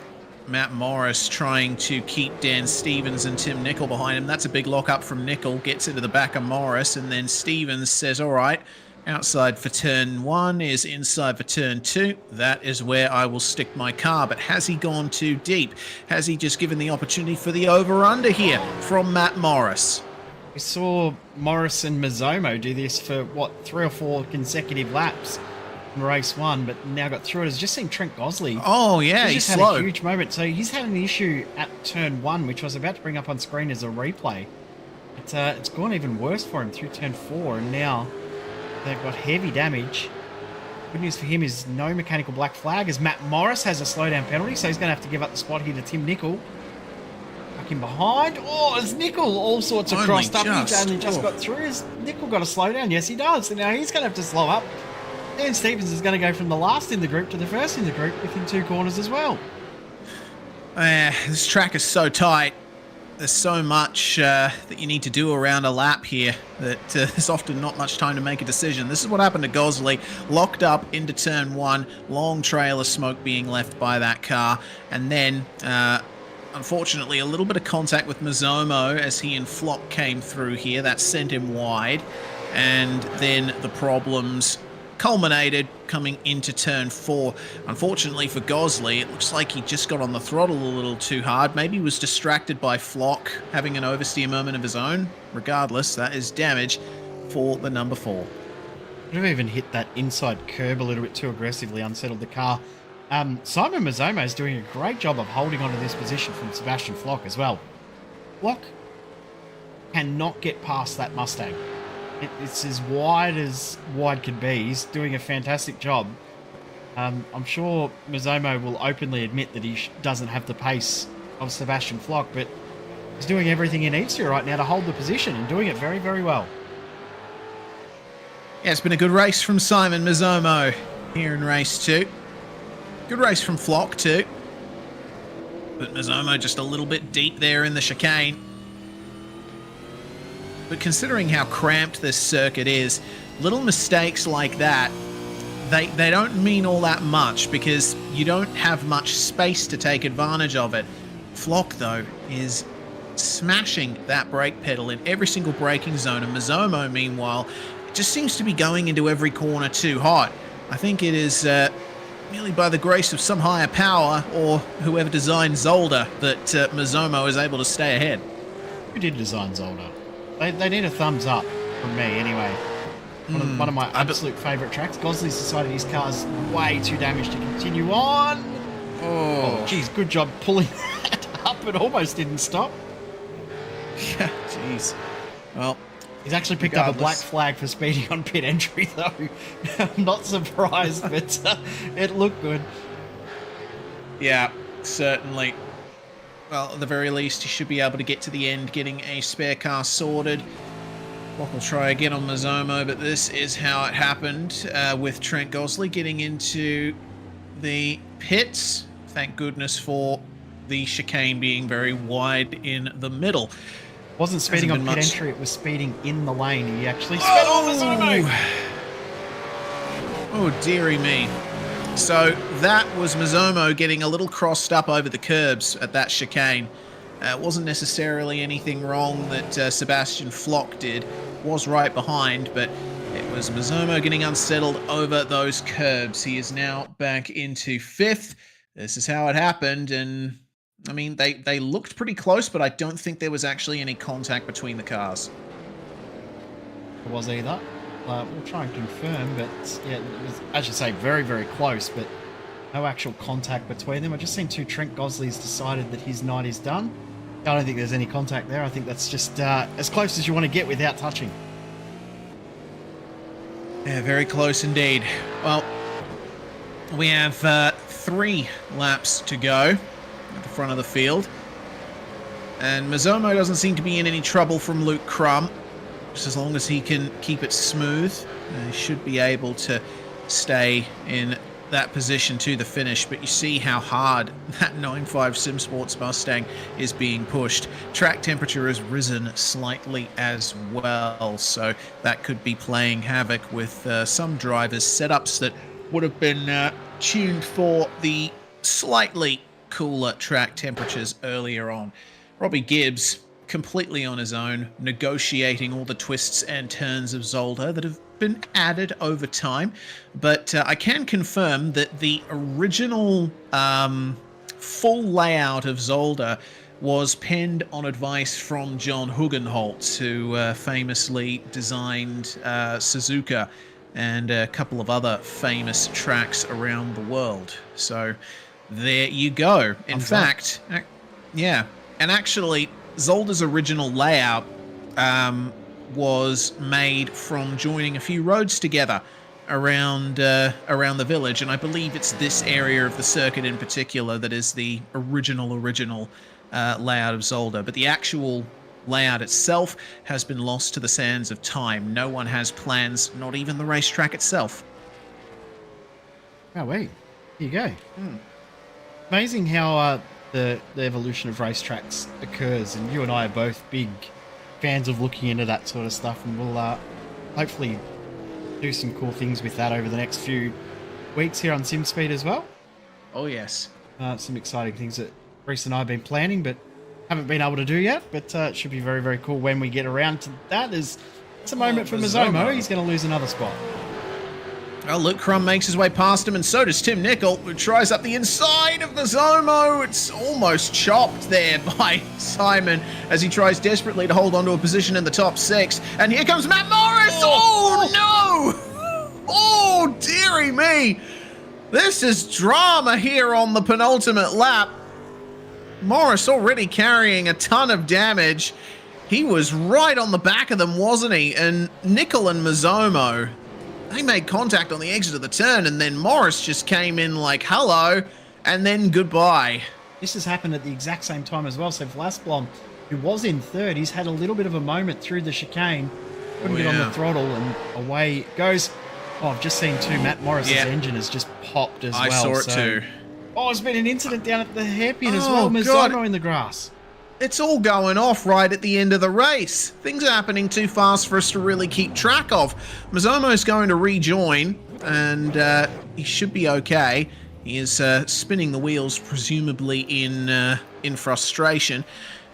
Matt Morris trying to keep Dan Stevens and Tim Nicol behind him. That's a big lock-up from Nicol. Gets into the back of Morris, and then Stevens says, all right, outside for turn 1 is inside for turn 2. That is where I will stick my car. But has he gone too deep? Has he just given the opportunity for the over-under here from Matt Morris? We saw Morris and Mazomo do this for, 3 or 4 consecutive laps in race 1, but now got through it. Has just seen Trent Gosley. Oh, yeah, he's had slow. A huge moment. So he's had an issue at turn 1, which I was about to bring up on screen as a replay. It's gone even worse for him through turn 4, and now they've got heavy damage. Good news for him is no mechanical black flag, as Matt Morris has a slowdown penalty, so he's going to have to give up the spot here to Tim Nicol. Back in behind. Oh, it's Nicol all sorts of crossed up. He only just got through. Has Nicol got a slowdown? Yes, he does. So now he's going to have to slow up. Dan Stevens is going to go from the last in the group to the first in the group within 2 corners as well. This track is so tight. There's so much that you need to do around a lap here that there's often not much time to make a decision. This is what happened to Gosley. Locked up into turn 1, long trail of smoke being left by that car, and then unfortunately a little bit of contact with Mazomo as he and Flock came through here. That sent him wide, and then the problems culminated coming into turn 4. Unfortunately for Gosley, it looks like he just got on the throttle a little too hard. Maybe he was distracted by Flock having an oversteer moment of his own. Regardless, that is damage for the number 4. Could have even hit that inside curb a little bit too aggressively, unsettled the car. Simon Mazomo is doing a great job of holding onto this position from Sebastian Flock as well. Flock cannot get past that Mustang. It's as wide could be. He's doing a fantastic job. I'm sure Mazomo will openly admit that he doesn't have the pace of Sebastian Flock, but he's doing everything he needs to right now to hold the position and doing it very, very well. Yeah, it's been a good race from Simon Mazomo here in race 2. Good race from Flock too. But Mazomo just a little bit deep there in the chicane. But considering how cramped this circuit is, little mistakes like that, they don't mean all that much because you don't have much space to take advantage of it. Flock, though, is smashing that brake pedal in every single braking zone, and Mazomo, meanwhile, just seems to be going into every corner too hot. I think it is merely by the grace of some higher power or whoever designed Zolder that Mazomo is able to stay ahead. Who did design Zolder? They need a thumbs up from me anyway. One of my absolute favourite tracks. Gosley's decided his car's way too damaged to continue on. Oh, geez, good job pulling that up. It almost didn't stop. Yeah, jeez. Well, he's actually picked up a black flag for speeding on pit entry, though. I'm not surprised, but it looked good. Yeah, certainly. Well, at the very least, he should be able to get to the end, getting a spare car sorted. We'll try again on Mazomo, but this is how it happened with Trent Gosley getting into the pits. Thank goodness for the chicane being very wide in the middle. Wasn't speeding on pit entry, it was speeding in the lane. He actually sped on Mazomo. Oh, dearie me. So that was Mazomo getting a little crossed up over the curbs at that chicane. It wasn't necessarily anything wrong that Sebastian Flock did. Was right behind, but it was Mazomo getting unsettled over those curbs. He is now back into 5th. This is how it happened, and I mean, they looked pretty close, but I don't think there was actually any contact between the cars. It was either. We'll try and confirm, but yeah, it was, as you say, very, very close, but no actual contact between them. I just seen Trent Gosley's decided that his night is done. I don't think there's any contact there. I think that's just as close as you want to get without touching. Yeah, very close indeed. Well, we have 3 laps to go at the front of the field. And Mazomo doesn't seem to be in any trouble from Luke Crum. Just as long as he can keep it smooth, he should be able to stay in that position to the finish. But you see how hard that 9.5 SimSports Mustang is being pushed. Track temperature has risen slightly as well, so that could be playing havoc with some drivers' setups that would have been tuned for the slightly cooler track temperatures earlier on. Robbie Gibbs completely on his own, negotiating all the twists and turns of Zolder that have been added over time. But I can confirm that the original full layout of Zolder was penned on advice from John Hugenholtz, who famously designed Suzuka and a couple of other famous tracks around the world. So there you go. In fact, yeah, and actually Zolder's original layout was made from joining a few roads together around the village, and I believe it's this area of the circuit in particular that is the original layout of Zolder. But the actual layout itself has been lost to the sands of time. No one has plans, not even the racetrack itself. Oh wait, here you go. Amazing how the evolution of racetracks occurs, and you and I are both big fans of looking into that sort of stuff, and we'll hopefully do some cool things with that over the next few weeks here on SimSpeed as well. Oh yes. Some exciting things that Reese and I have been planning but haven't been able to do yet, but it should be very, very cool when we get around to that. It's a moment for Mazomo. He's going to lose another spot. Well, Luke Crum makes his way past him, and so does Tim Nicol, who tries up the inside of the Zomo. It's almost chopped there by Simon as he tries desperately to hold on to a position in the top 6. And here comes Matt Morris! Oh no! Oh, dearie me! This is drama here on the penultimate lap. Morris already carrying a ton of damage. He was right on the back of them, wasn't he? And Nicol and Mazomo, they made contact on the exit of the turn, and then Morris just came in like, hello, and then goodbye. This has happened at the exact same time as well. So Vlasblom, who was in 3rd, he's had a little bit of a moment through the chicane. Couldn't get on the throttle, and away it goes. Oh, I've just seen too. Matt Morris's engine has just popped as well. I saw it too. Oh, there's been an incident down at the hairpin as well. Mazomo in the grass. It's all going off right at the end of the race. Things are happening too fast for us to really keep track of. Mazomo's going to rejoin, and he should be okay. He is spinning the wheels, presumably in frustration.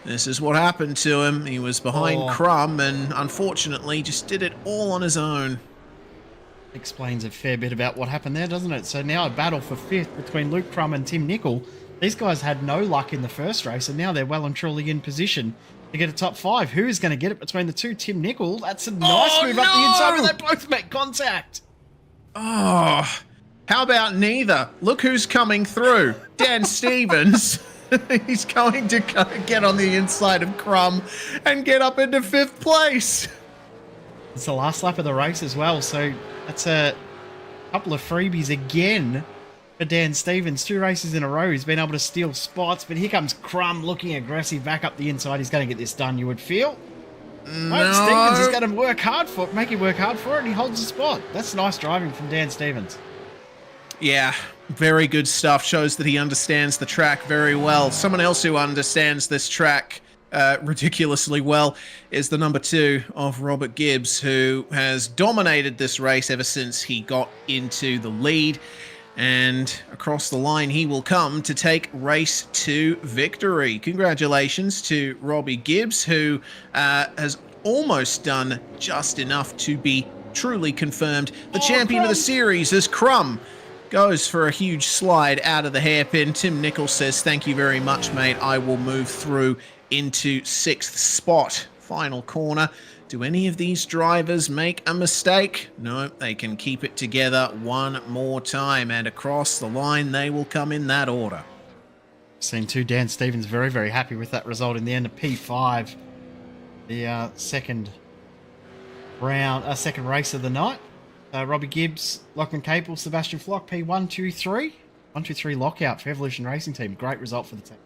This is what happened to him. He was behind Crum, and unfortunately just did it all on his own. Explains a fair bit about what happened there, doesn't it? So now a battle for 5th between Luke Crum and Tim Nicol. These guys had no luck in the first race, and now they're well and truly in position to get a top 5. Who is going to get it between the two? Tim Nicol. That's a nice move up the inside, but they both make contact. Oh, how about neither? Look who's coming through. Dan Stevens. He's going to get on the inside of Crumb and get up into 5th place. It's the last lap of the race as well, so that's a couple of freebies again for Dan Stevens. 2 races in a row, he's been able to steal spots, but here comes Crumb looking aggressive back up the inside. He's going to get this done, you would feel. No. Right, Stevens is going to work hard for it, make him work hard for it, and he holds the spot. That's nice driving from Dan Stevens. Yeah, very good stuff. Shows that he understands the track very well. Someone else who understands this track ridiculously well is the number 2 of Robert Gibbs, who has dominated this race ever since he got into the lead. And across the line he will come to take race 2 victory. Congratulations to Robbie Gibbs, who has almost done just enough to be truly confirmed the champion of the series, as Crumb goes for a huge slide out of the hairpin. Tim Nicol says, thank you very much, mate. I will move through into 6th spot. Final corner. Do any of these drivers make a mistake? No, they can keep it together one more time, and across the line they will come in that order. Seen two Dan Stevens very, very happy with that result in the end of P5, the second race of the night. Robbie Gibbs, Lachlan Capel, Sebastian Flock, P123. 123 lockout for Evolution Racing Team. Great result for the team.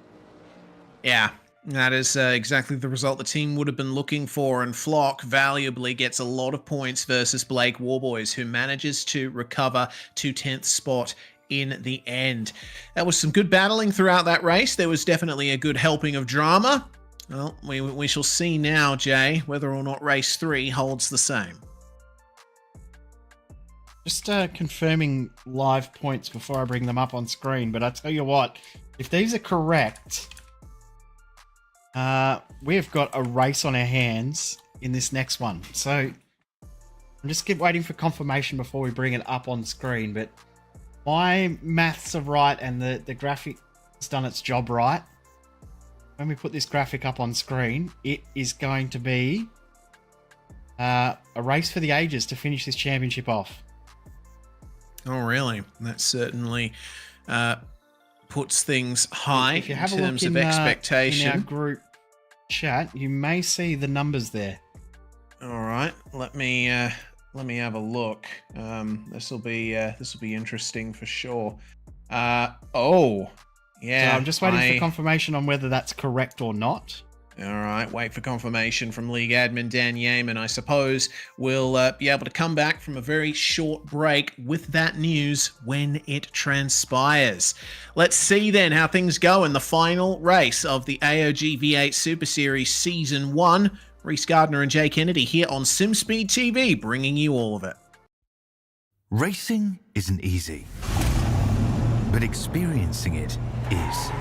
Yeah, that is exactly the result the team would have been looking for, and Flock valuably gets a lot of points versus Blake Warboys, who manages to recover to 10th spot in the end. That was some good battling throughout that race. There was definitely a good helping of drama. Well, we shall see now, Jay, whether or not race 3 holds the same. Just confirming live points before I bring them up on screen, but I tell you what, if these are correct, we've got a race on our hands in this next one. So I'm just waiting for confirmation before we bring it up on screen, but my maths are right and the graphic has done its job right. When we put this graphic up on screen, it is going to be a race for the ages to finish this championship off. Oh, really? That certainly puts things high in terms of expectation. In our group chat, you may see the numbers there. All right, let me have a look. This will be interesting for sure. Oh, yeah. So I'm just waiting for confirmation on whether that's correct or not. All right, wait for confirmation from League Admin Dan Yeaman. I suppose we'll be able to come back from a very short break with that news when it transpires. Let's see then how things go in the final race of the AOG V8 Super Series Season 1. Reese Gardner and Jay Kennedy here on SimSpeed TV, bringing you all of it. Racing isn't easy, but experiencing it is.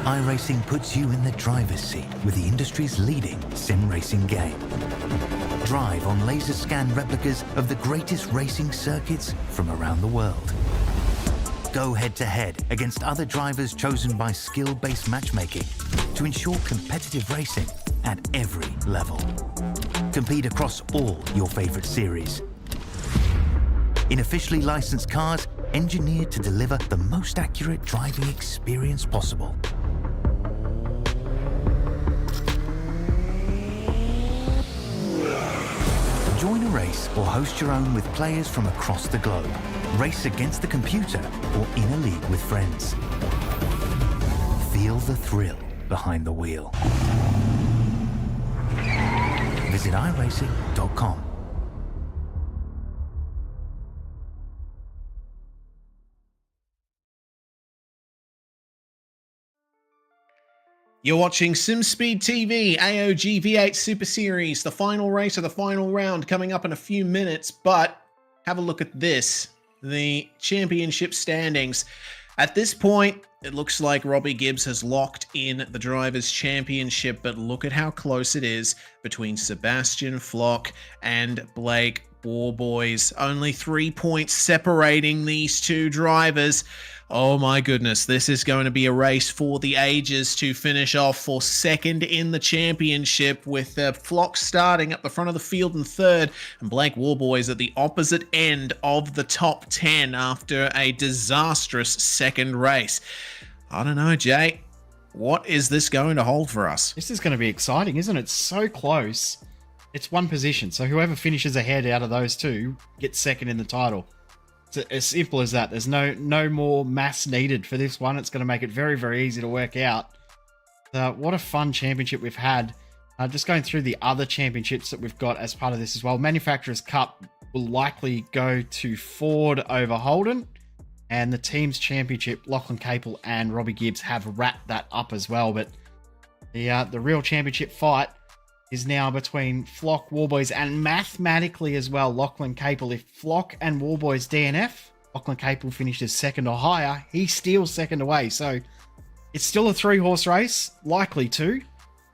iRacing puts you in the driver's seat with the industry's leading sim racing game. Drive on laser scan replicas of the greatest racing circuits from around the world. Go head-to-head against other drivers chosen by skill-based matchmaking to ensure competitive racing at every level. Compete across all your favorite series. In officially licensed cars, engineered to deliver the most accurate driving experience possible. Join a race or host your own with players from across the globe. Race against the computer or in a league with friends. Feel the thrill behind the wheel. Visit iRacing.com. You're watching SimSpeed TV, AOG V8 Super Series, the final race of the final round coming up in a few minutes, but have a look at this, the championship standings. At this point, it looks like Robbie Gibbs has locked in the Drivers' Championship, but look at how close it is between Sebastian Flock and Blake War Boys. Only 3 points separating these two drivers. Oh my goodness, this is going to be a race for the ages to finish off for second in the championship, with Flock starting up the front of the field in third, and Blake Warboys at the opposite end of the top 10 after a disastrous second race. I don't know, Jay. What is this going to hold for us? This is going to be exciting, isn't it? So close. It's one position, so whoever finishes ahead out of those two gets second in the title. It's as simple as that. There's no more mass needed for this one. It's going to make it very, very easy to work out. What a fun championship we've had. Just going through the other championships that we've got as part of this as well. Manufacturers' Cup will likely go to Ford over Holden. And the Teams Championship, Lachlan Capel and Robbie Gibbs have wrapped that up as well. But the real championship fight is now between Flock, Warboys, and mathematically as well, Lachlan Capel. If Flock and Warboys DNF, Lachlan Capel finishes second or higher, he steals second away. So it's still a 3-horse race, likely to,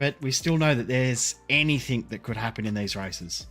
but we still know that there's anything that could happen in these races.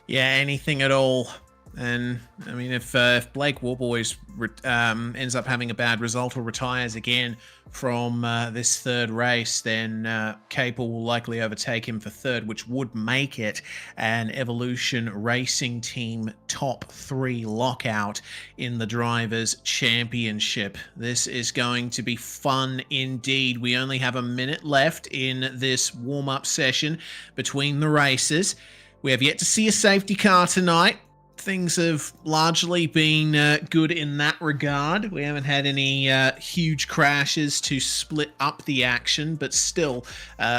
Yeah, anything at all. And I mean, if Blake Warboys ends up having a bad result or retires again from this third race, then Capel will likely overtake him for third, which would make it an Evolution Racing Team top 3 lockout in the Drivers' Championship. This is going to be fun indeed. We only have a minute left in this warm-up session between the races. We have yet to see a safety car tonight. Things have largely been good in that regard. We haven't had any huge crashes to split up the action, but still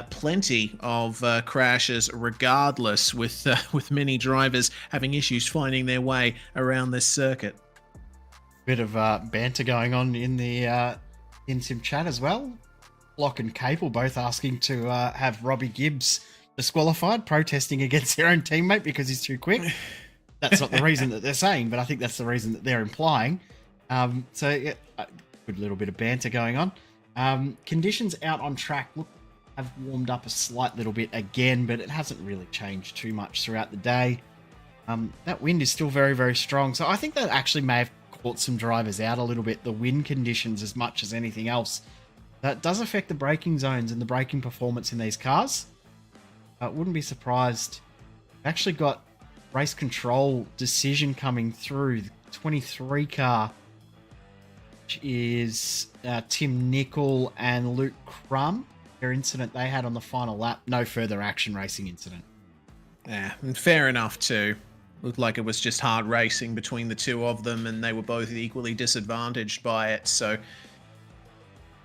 plenty of crashes regardless, with many drivers having issues finding their way around this circuit. Bit of banter going on in the in-sim chat as well. Flock and Capel both asking to have Robbie Gibbs disqualified, protesting against their own teammate because he's too quick. That's not the reason that they're saying, but I think that's the reason that they're implying. So, yeah, good little bit of banter going on. Conditions out on track have warmed up a slight little bit again, but it hasn't really changed too much throughout the day. That wind is still very, very strong. So I think that actually may have caught some drivers out a little bit, the wind conditions as much as anything else. That does affect the braking zones and the braking performance in these cars. Wouldn't be surprised. Actually got race control decision coming through. The 23 car, which is Tim Nicol and Luke Crum. Their incident they had on the final lap. No further action racing incident. Yeah, and fair enough too. Looked like it was just hard racing between the two of them, and they were both equally disadvantaged by it. So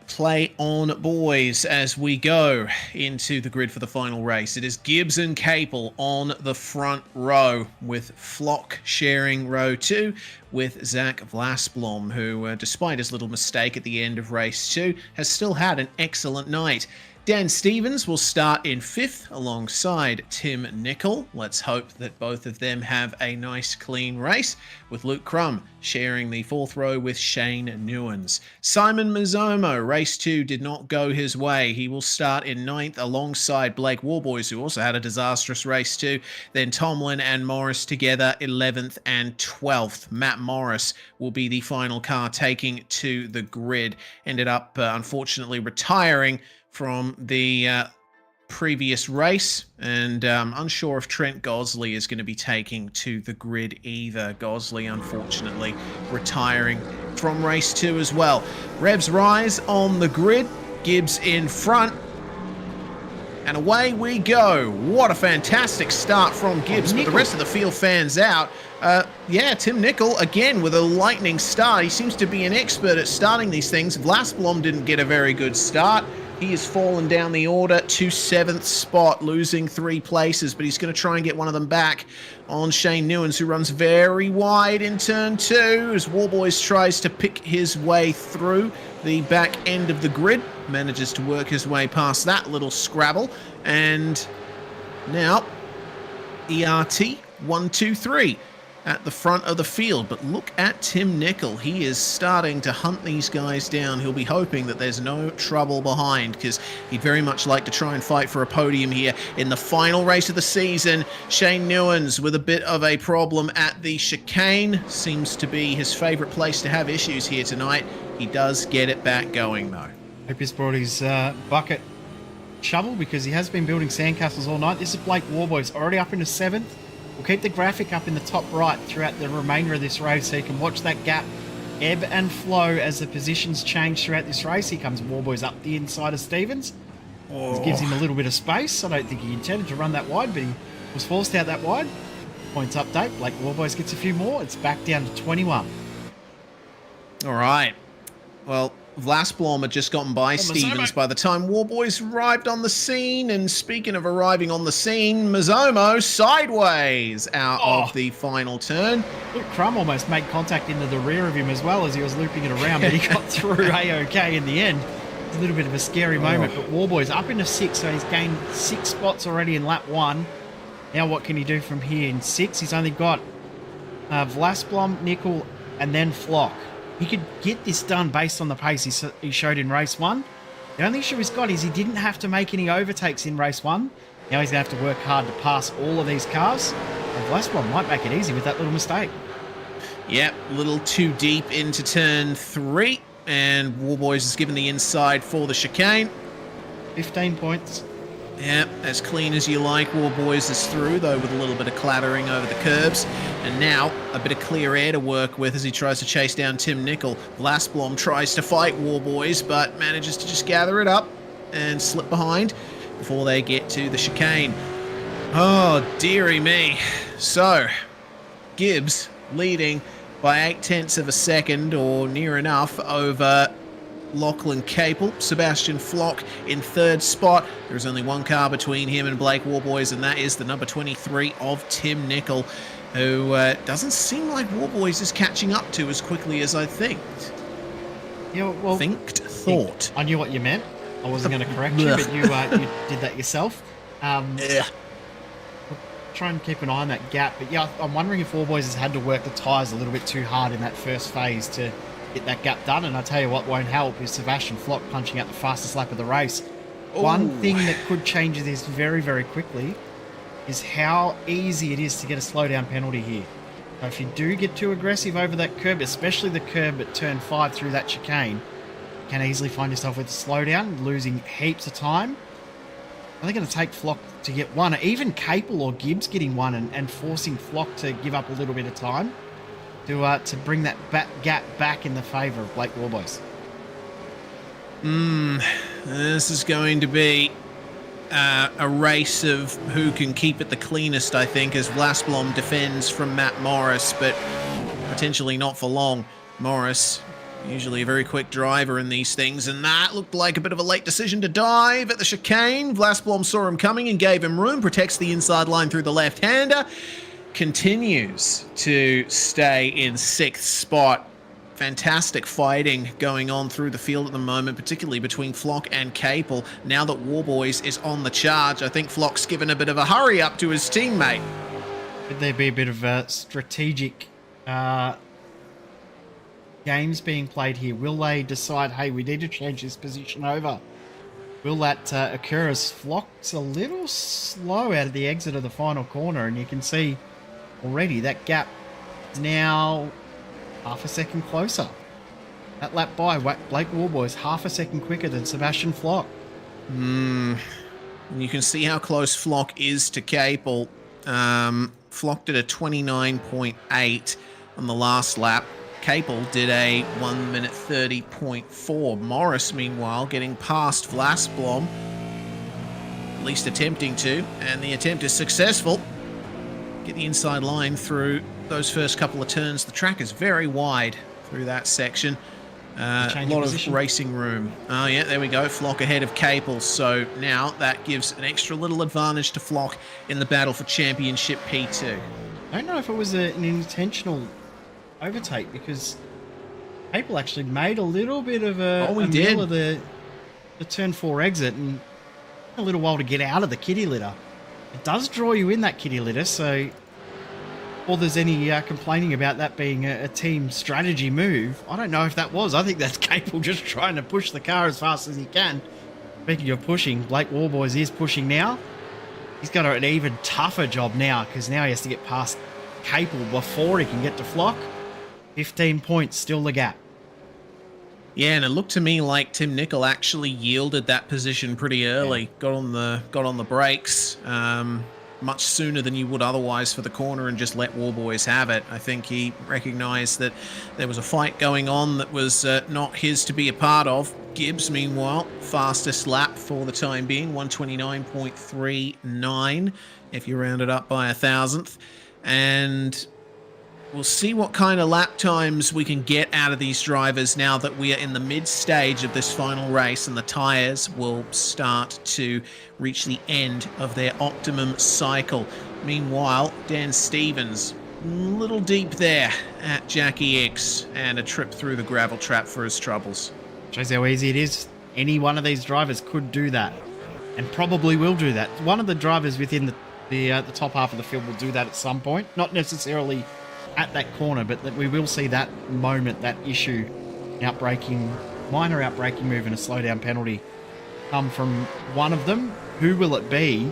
play on, boys, as we go into the grid for the final race. It is Gibbs and Capel on the front row, with Flock sharing row 2 with Zach Vlasblom, who, despite his little mistake at the end of race 2, has still had an excellent night. Dan Stevens will start in 5th alongside Tim Nicol. Let's hope that both of them have a nice clean race, with Luke Crum sharing the 4th row with Shane Newens. Simon Mazzomo, race 2 did not go his way. He will start in 9th alongside Blake Warboys, who also had a disastrous race 2. Then Tomlin and Morris together 11th and 12th. Matt Morris will be the final car taking to the grid. Ended up unfortunately retiring from the previous race, and unsure if Trent Gosley is going to be taking to the grid either. Gosley, unfortunately, retiring from race 2 as well. Revs rise on the grid, Gibbs in front, and away we go. What a fantastic start from Gibbs, but the rest of the field fans out. Yeah, Tim Nicol, again, with a lightning start. He seems to be an expert at starting these things. Vlasblom didn't get a very good start. He has fallen down the order to 7th spot, losing 3 places, but he's going to try and get one of them back on Shane Newens, who runs very wide in turn 2 as Warboys tries to pick his way through the back end of the grid, manages to work his way past that little scrabble, and now ERT 1, 2, 3. at the front of the field. But look at Tim Nicol. He is starting to hunt these guys down. He'll be hoping that there's no trouble behind, because he'd very much like to try and fight for a podium here in the final race of the season. Shane Newens with a bit of a problem at the chicane. Seems to be his favourite place to have issues here tonight. He does get it back going, though. Hope he's brought his bucket shovel, because he has been building sandcastles all night. This is Blake Warboys already up into 7th. We'll keep the graphic up in the top right throughout the remainder of this race, so you can watch that gap ebb and flow as the positions change throughout this race. Here comes Warboys up the inside of Stevens. This gives him a little bit of space. I don't think he intended to run that wide, but he was forced out that wide. Points update. Blake Warboys gets a few more. It's back down to 21. All right. Well, Vlasblom had just gotten by Stevens by the time Warboys arrived on the scene. And speaking of arriving on the scene, Mazomo sideways out of the final turn. Luke Crum almost made contact into the rear of him as well as he was looping it around, but he got through AOG in the end. It's a little bit of a scary moment, but Warboys up into 6, so he's gained 6 spots already in lap 1. Now what can he do from here in 6? He's only got Vlasblom, Nicol, and then Flock. He could get this done based on the pace he showed in race 1. The only issue he's got is he didn't have to make any overtakes in race 1. Now he's going to have to work hard to pass all of these cars. And Vlasblom might make it easy with that little mistake. Yep, a little too deep into turn 3. And Warboys is given the inside for the chicane. 15 points. Yep, as clean as you like. Warboys is through, though, with a little bit of clattering over the curbs. And now a bit of clear air to work with as he tries to chase down Tim Nicol. Vlasblom tries to fight Warboys, but manages to just gather it up and slip behind before they get to the chicane. Oh, dearie me. So, Gibbs leading by 0.8 of a second, or near enough, over Lachlan Capel. Sebastian Flock in 3rd spot. There's only one car between him and Blake Warboys, and that is the number 23 of Tim Nicol, who doesn't seem like Warboys is catching up to as quickly as I thinked. Yeah, well, thought. I knew what you meant. I wasn't going to correct you, but you did that yourself. Try and keep an eye on that gap. But yeah, I'm wondering if Warboys has had to work the tyres a little bit too hard in that first phase to get that gap done. And I tell you what won't help is Sebastian Flock punching out the fastest lap of the race. Ooh. One thing that could change this very, very quickly is how easy it is to get a slowdown penalty here. So if you do get too aggressive over that curb, especially the curb at turn 5 through that chicane, you can easily find yourself with a slowdown, losing heaps of time. Are they going to take Flock to get one? Or even Capel or Gibbs getting one and forcing Flock to give up a little bit of time to bring that gap back in the favour of Blake Warboys? This is going to be a race of who can keep it the cleanest, I think, as Vlasblom defends from Matt Morris, but potentially not for long. Morris, usually a very quick driver in these things, and that looked like a bit of a late decision to dive at the chicane. Vlasblom saw him coming and gave him room, protects the inside line through the left-hander, continues to stay in 6th spot. Fantastic fighting going on through the field at the moment, particularly between Flock and Capel. Now that Warboys is on the charge, I think Flock's given a bit of a hurry up to his teammate. Could there be a bit of a strategic games being played here? Will they decide, hey, we need to change this position over? Will that occur as Flock's a little slow out of the exit of the final corner, and you can see already that gap is now half a second closer. That lap by Blake Warboys half a second quicker than Sebastian Flock. And you can see how close Flock is to Capel. Flock did a 29.8 on the last lap. Capel did a 1 minute 30.4. Morris, meanwhile, getting past Vlasblom, at least attempting to, and the attempt is successful. Get the inside line through those first couple of turns. The track is very wide through that section. A lot of racing room. Oh, yeah, there we go. Flock ahead of Capel. So now that gives an extra little advantage to Flock in the battle for Championship P2. I don't know if it was an intentional overtake, because Capel actually made a little bit of a middle of the turn 4 exit, and a little while to get out of the kitty litter. It does draw you in, that kitty litter, so or there's any complaining about that being a team strategy move. I don't know if that was. I think that's Capel just trying to push the car as fast as he can. Speaking of pushing, Blake Warboys is pushing now. He's got an even tougher job now because now he has to get past Capel before he can get to Flock. 15 points, still the gap. Yeah, and it looked to me like Tim Nicol actually yielded that position pretty early. Yeah. Got on the brakes much sooner than you would otherwise for the corner and just let Warboys have it. I think he recognised that there was a fight going on that was not his to be a part of. Gibbs, meanwhile, fastest lap for the time being, 129.39 if you round it up by 1,000th. And we'll see what kind of lap times we can get out of these drivers now that we are in the mid-stage of this final race and the tyres will start to reach the end of their optimum cycle. Meanwhile, Dan Stevens, a little deep there at Jackie X and a trip through the gravel trap for his troubles. Shows how easy it is. Any one of these drivers could do that and probably will do that. One of the drivers within the top half of the field will do that at some point. Not necessarily at that corner, but that we will see that moment, that issue, minor outbraking move and a slowdown penalty come from one of them. Who will it be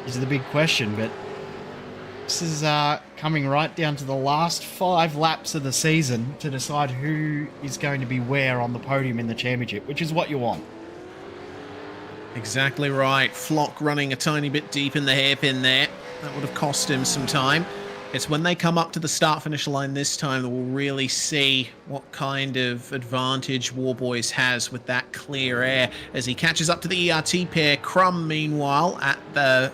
is the big question, but this is coming right down to the last 5 laps of the season to decide who is going to be where on the podium in the championship, which is what you want. Exactly right. Flock running a tiny bit deep in the hairpin there. That would have cost him some time. It's when they come up to the start-finish line this time that we'll really see what kind of advantage Warboys has with that clear air as he catches up to the ERT pair. Crumb, meanwhile, at the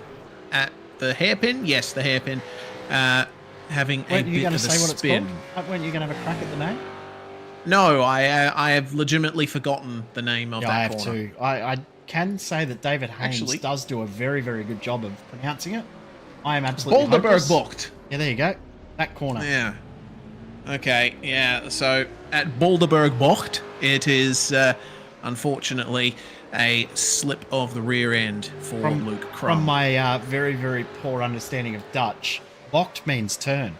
hairpin. Yes, the hairpin. Having a bit of a spin. Weren't you going to have a crack at the name? No, I have legitimately forgotten the name of that corner. I have too. I can say that David Haynes does do a very, very good job of pronouncing it. I am absolutely Boulderberg Bocht. Yeah, there you go. That corner. Yeah. Okay, yeah. So at Boulderberg Bocht, it is unfortunately a slip of the rear end for Luke Crumb. From my very, very poor understanding of Dutch, Bocht means turn.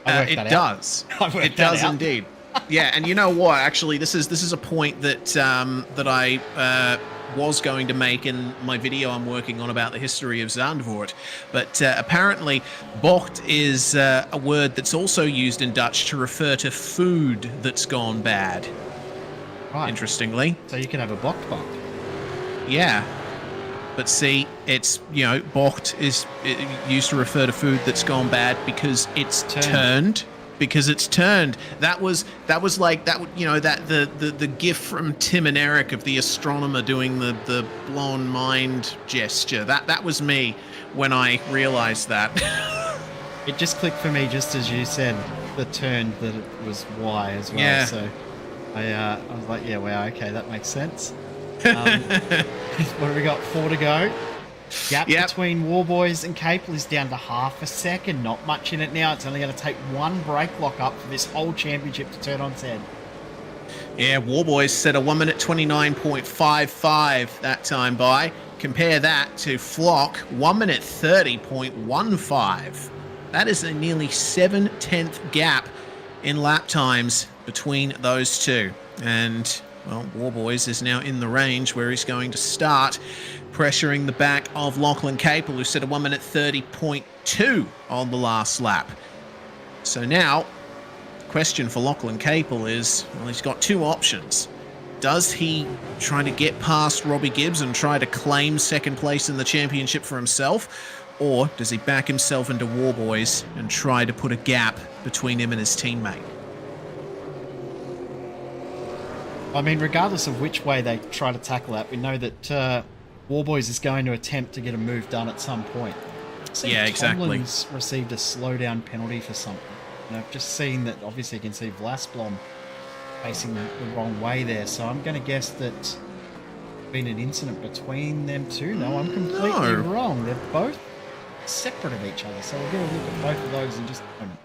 It does. It does indeed. Yeah, and you know what? Actually, this is a point that that I was going to make in my video I'm working on about the history of Zandvoort. But apparently, bocht is a word that's also used in Dutch to refer to food that's gone bad. Right. Interestingly. So you can have a bocht. Yeah. But see, it's, bocht is used to refer to food that's gone bad because it's turned. Because it's turned. That was like that. The gif from Tim and Eric of the astronomer doing the blown mind gesture. That was me when I realized that. It just clicked for me just as you said the turn that it was Y as well. Yeah. So I was like, yeah, wow, okay, that makes sense. What have we got? 4 to go. Gap between Warboys and Capel is down to half a second. Not much in it now. It's only going to take one brake lock up for this whole championship to turn on its head. Yeah, Warboys set a 1 minute 29.55 that time by. Compare that to Flock, 1 minute 30.15. That is a nearly 7/10 gap in lap times between those two. And, well, Warboys is now in the range where he's going to start pressuring the back of Lachlan Capel, who set a 1 minute 30.2 on the last lap. So now, the question for Lachlan Capel is, well, he's got 2 options. Does he try to get past Robbie Gibbs and try to claim second place in the championship for himself? Or does he back himself into Warboys and try to put a gap between him and his teammate? I mean, regardless of which way they try to tackle that, we know that Warboys is going to attempt to get a move done at some point. Yeah, exactly. Tomlin's received a slowdown penalty for something. I've just seen that, obviously you can see Vlasblom facing the wrong way there, so I'm going to guess that there's been an incident between them two. No, I'm completely wrong. They're both separate of each other, so we'll get a look at both of those in just a moment.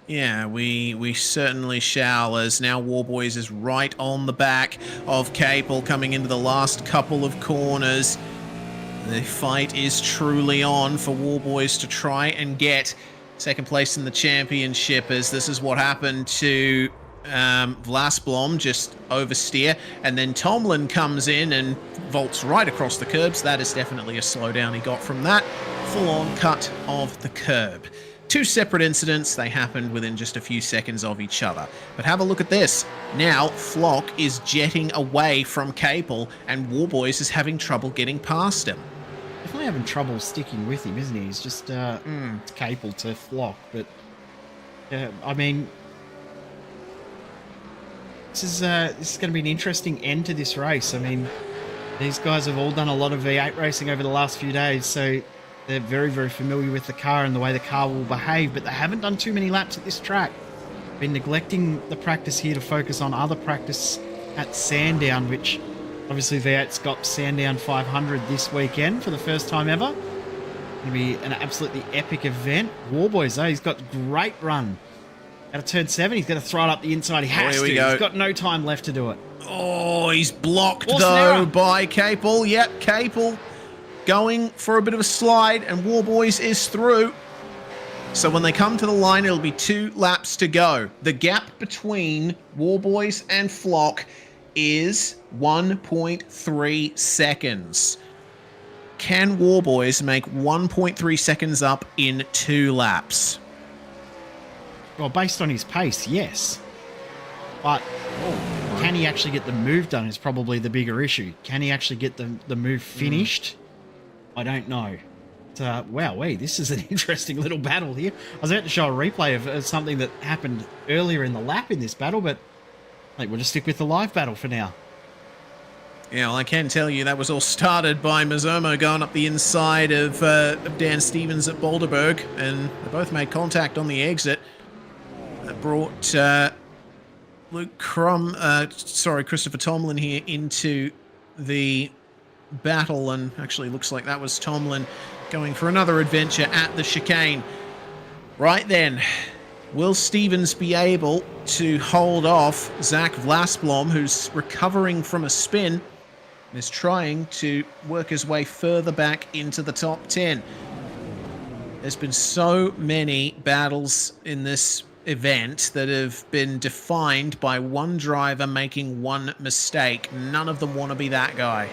Yeah, we certainly shall, as now Warboys is right on the back of Capel coming into the last couple of corners. The fight is truly on for Warboys to try and get second place in the championship, as this is what happened to Vlasblom, just oversteer, and then Tomlin comes in and vaults right across the curbs. That is definitely a slowdown he got from that full-on cut of the curb. Two separate incidents, they happened within just a few seconds of each other. But have a look at this. Now Flock is jetting away from Capel, and Warboys is having trouble getting past him. Definitely having trouble sticking with him, isn't he? He's just Capel to Flock, but I mean, this is going to be an interesting end to this race. I mean, these guys have all done a lot of V8 racing over the last few days, so they're very, very familiar with the car and the way the car will behave, but they haven't done too many laps at this track. Been neglecting the practice here to focus on other practice at Sandown, which obviously V8's got Sandown 500 this weekend for the first time ever. Going to be an absolutely epic event. Warboys, though, he's got great run. Out of turn 7, he's going to throw it up the inside. He has to. He's got no time left to do it. Oh, he's blocked, though, by Capel. Yep, Capel going for a bit of a slide, and Warboys is through. So when they come to the line, it'll be 2 laps to go. The gap between Warboys and Flock is 1.3 seconds. Can Warboys make 1.3 seconds up in 2 laps? Well, based on his pace, yes. But can he actually get the move done is probably the bigger issue. Can he actually get the move finished? I don't know. Wowee, this is an interesting little battle here. I was about to show a replay of something that happened earlier in the lap in this battle, but I think we'll just stick with the live battle for now. Yeah, well, I can tell you that was all started by Mazomo going up the inside of Dan Stevens at Boulderberg, and they both made contact on the exit. That brought Christopher Tomlin here into the battle, and actually looks like that was Tomlin going for another adventure at the chicane. Right then, will Stevens be able to hold off Zach Vlasblom, who's recovering from a spin, and is trying to work his way further back into the top 10? There's been so many battles in this event that have been defined by one driver making one mistake. None of them want to be that guy.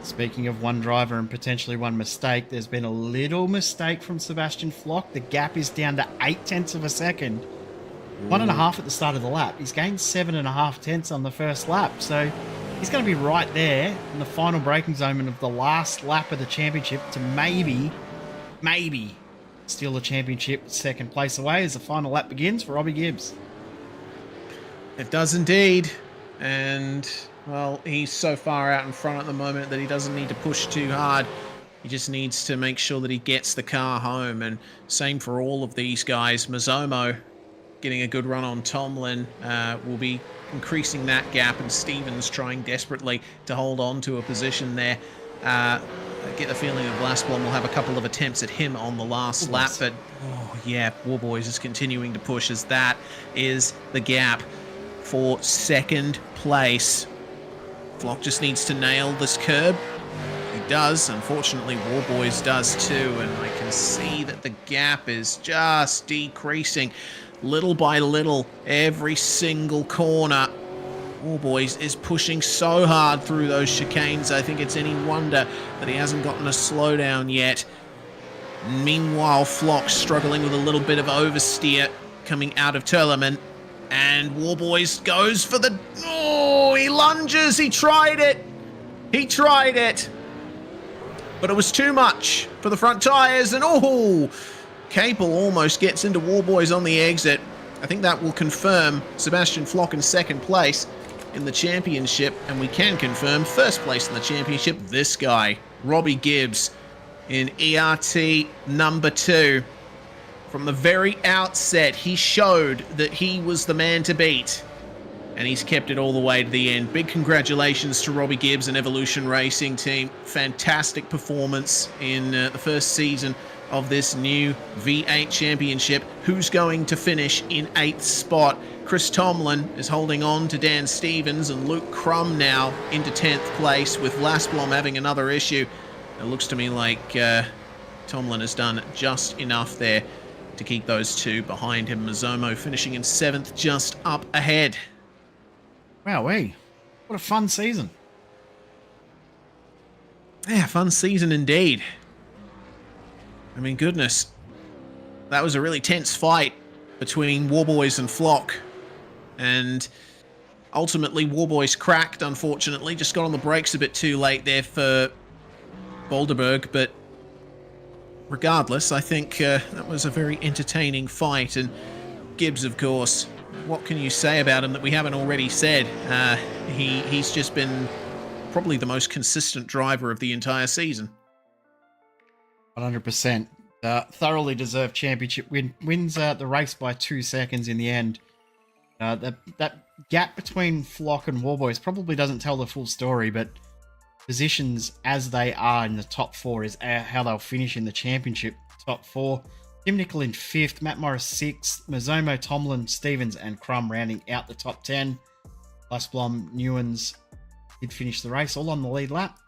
Speaking of one driver and potentially one mistake, there's been a little mistake from Sebastian Flock. The gap is down to 0.8 of a second. 1.5 at the start of the lap. He's gained 7.5 tenths on the first lap. So he's going to be right there in the final braking zone of the last lap of the championship to maybe steal the championship second place away as the final lap begins for Robbie Gibbs. It does indeed. And, well, he's so far out in front at the moment that he doesn't need to push too hard. He just needs to make sure that he gets the car home. And same for all of these guys. Mazomo getting a good run on Tomlin will be increasing that gap, and Stevens trying desperately to hold on to a position there. I get the feeling that Vlasblom will have a couple of attempts at him on the last lap, but Warboys is continuing to push, as that is the gap for second place. Flock just needs to nail this curb. He does. Unfortunately, Warboys does too, and I can see that the gap is just decreasing little by little every single corner. Warboys is pushing so hard through those chicanes. I think it's any wonder that he hasn't gotten a slowdown yet. Meanwhile, Flock struggling with a little bit of oversteer coming out of Turleman. And Warboys goes for the... Oh, he lunges. He tried it. He tried it. But it was too much for the front tyres. And Capel almost gets into Warboys on the exit. I think that will confirm Sebastian Flock in second place in the championship. And we can confirm first place in the championship. This guy, Robbie Gibbs, in ERT number 2. From the very outset, he showed that he was the man to beat, and he's kept it all the way to the end. Big congratulations to Robbie Gibbs and Evolution Racing Team. Fantastic performance in the first season of this new V8 Championship. Who's going to finish in 8th spot? Chris Tomlin is holding on to Dan Stevens, and Luke Crum now into 10th place, with Vlasblom having another issue. It looks to me like Tomlin has done just enough there to keep those two behind him. Mazomo finishing in 7th, just up ahead. Wowee. What a fun season. Yeah, fun season indeed. I mean, goodness. That was a really tense fight between Warboys and Flock. And ultimately, Warboys cracked, unfortunately. Just got on the brakes a bit too late there for Boulderberg, but regardless, I think that was a very entertaining fight. And Gibbs, of course, what can you say about him that we haven't already said? He's just been probably the most consistent driver of the entire season. 100%. Thoroughly deserved championship win. Wins the race by 2 seconds in the end. That gap between Flock and Warboys probably doesn't tell the full story, but positions as they are in the top 4 is how they'll finish in the championship top 4. Tim Nicol in 5th, Matt Morris 6th, Mazomo, Tomlin, Stevens and Crum rounding out the top 10. Lusblom, Newens did finish the race all on the lead lap.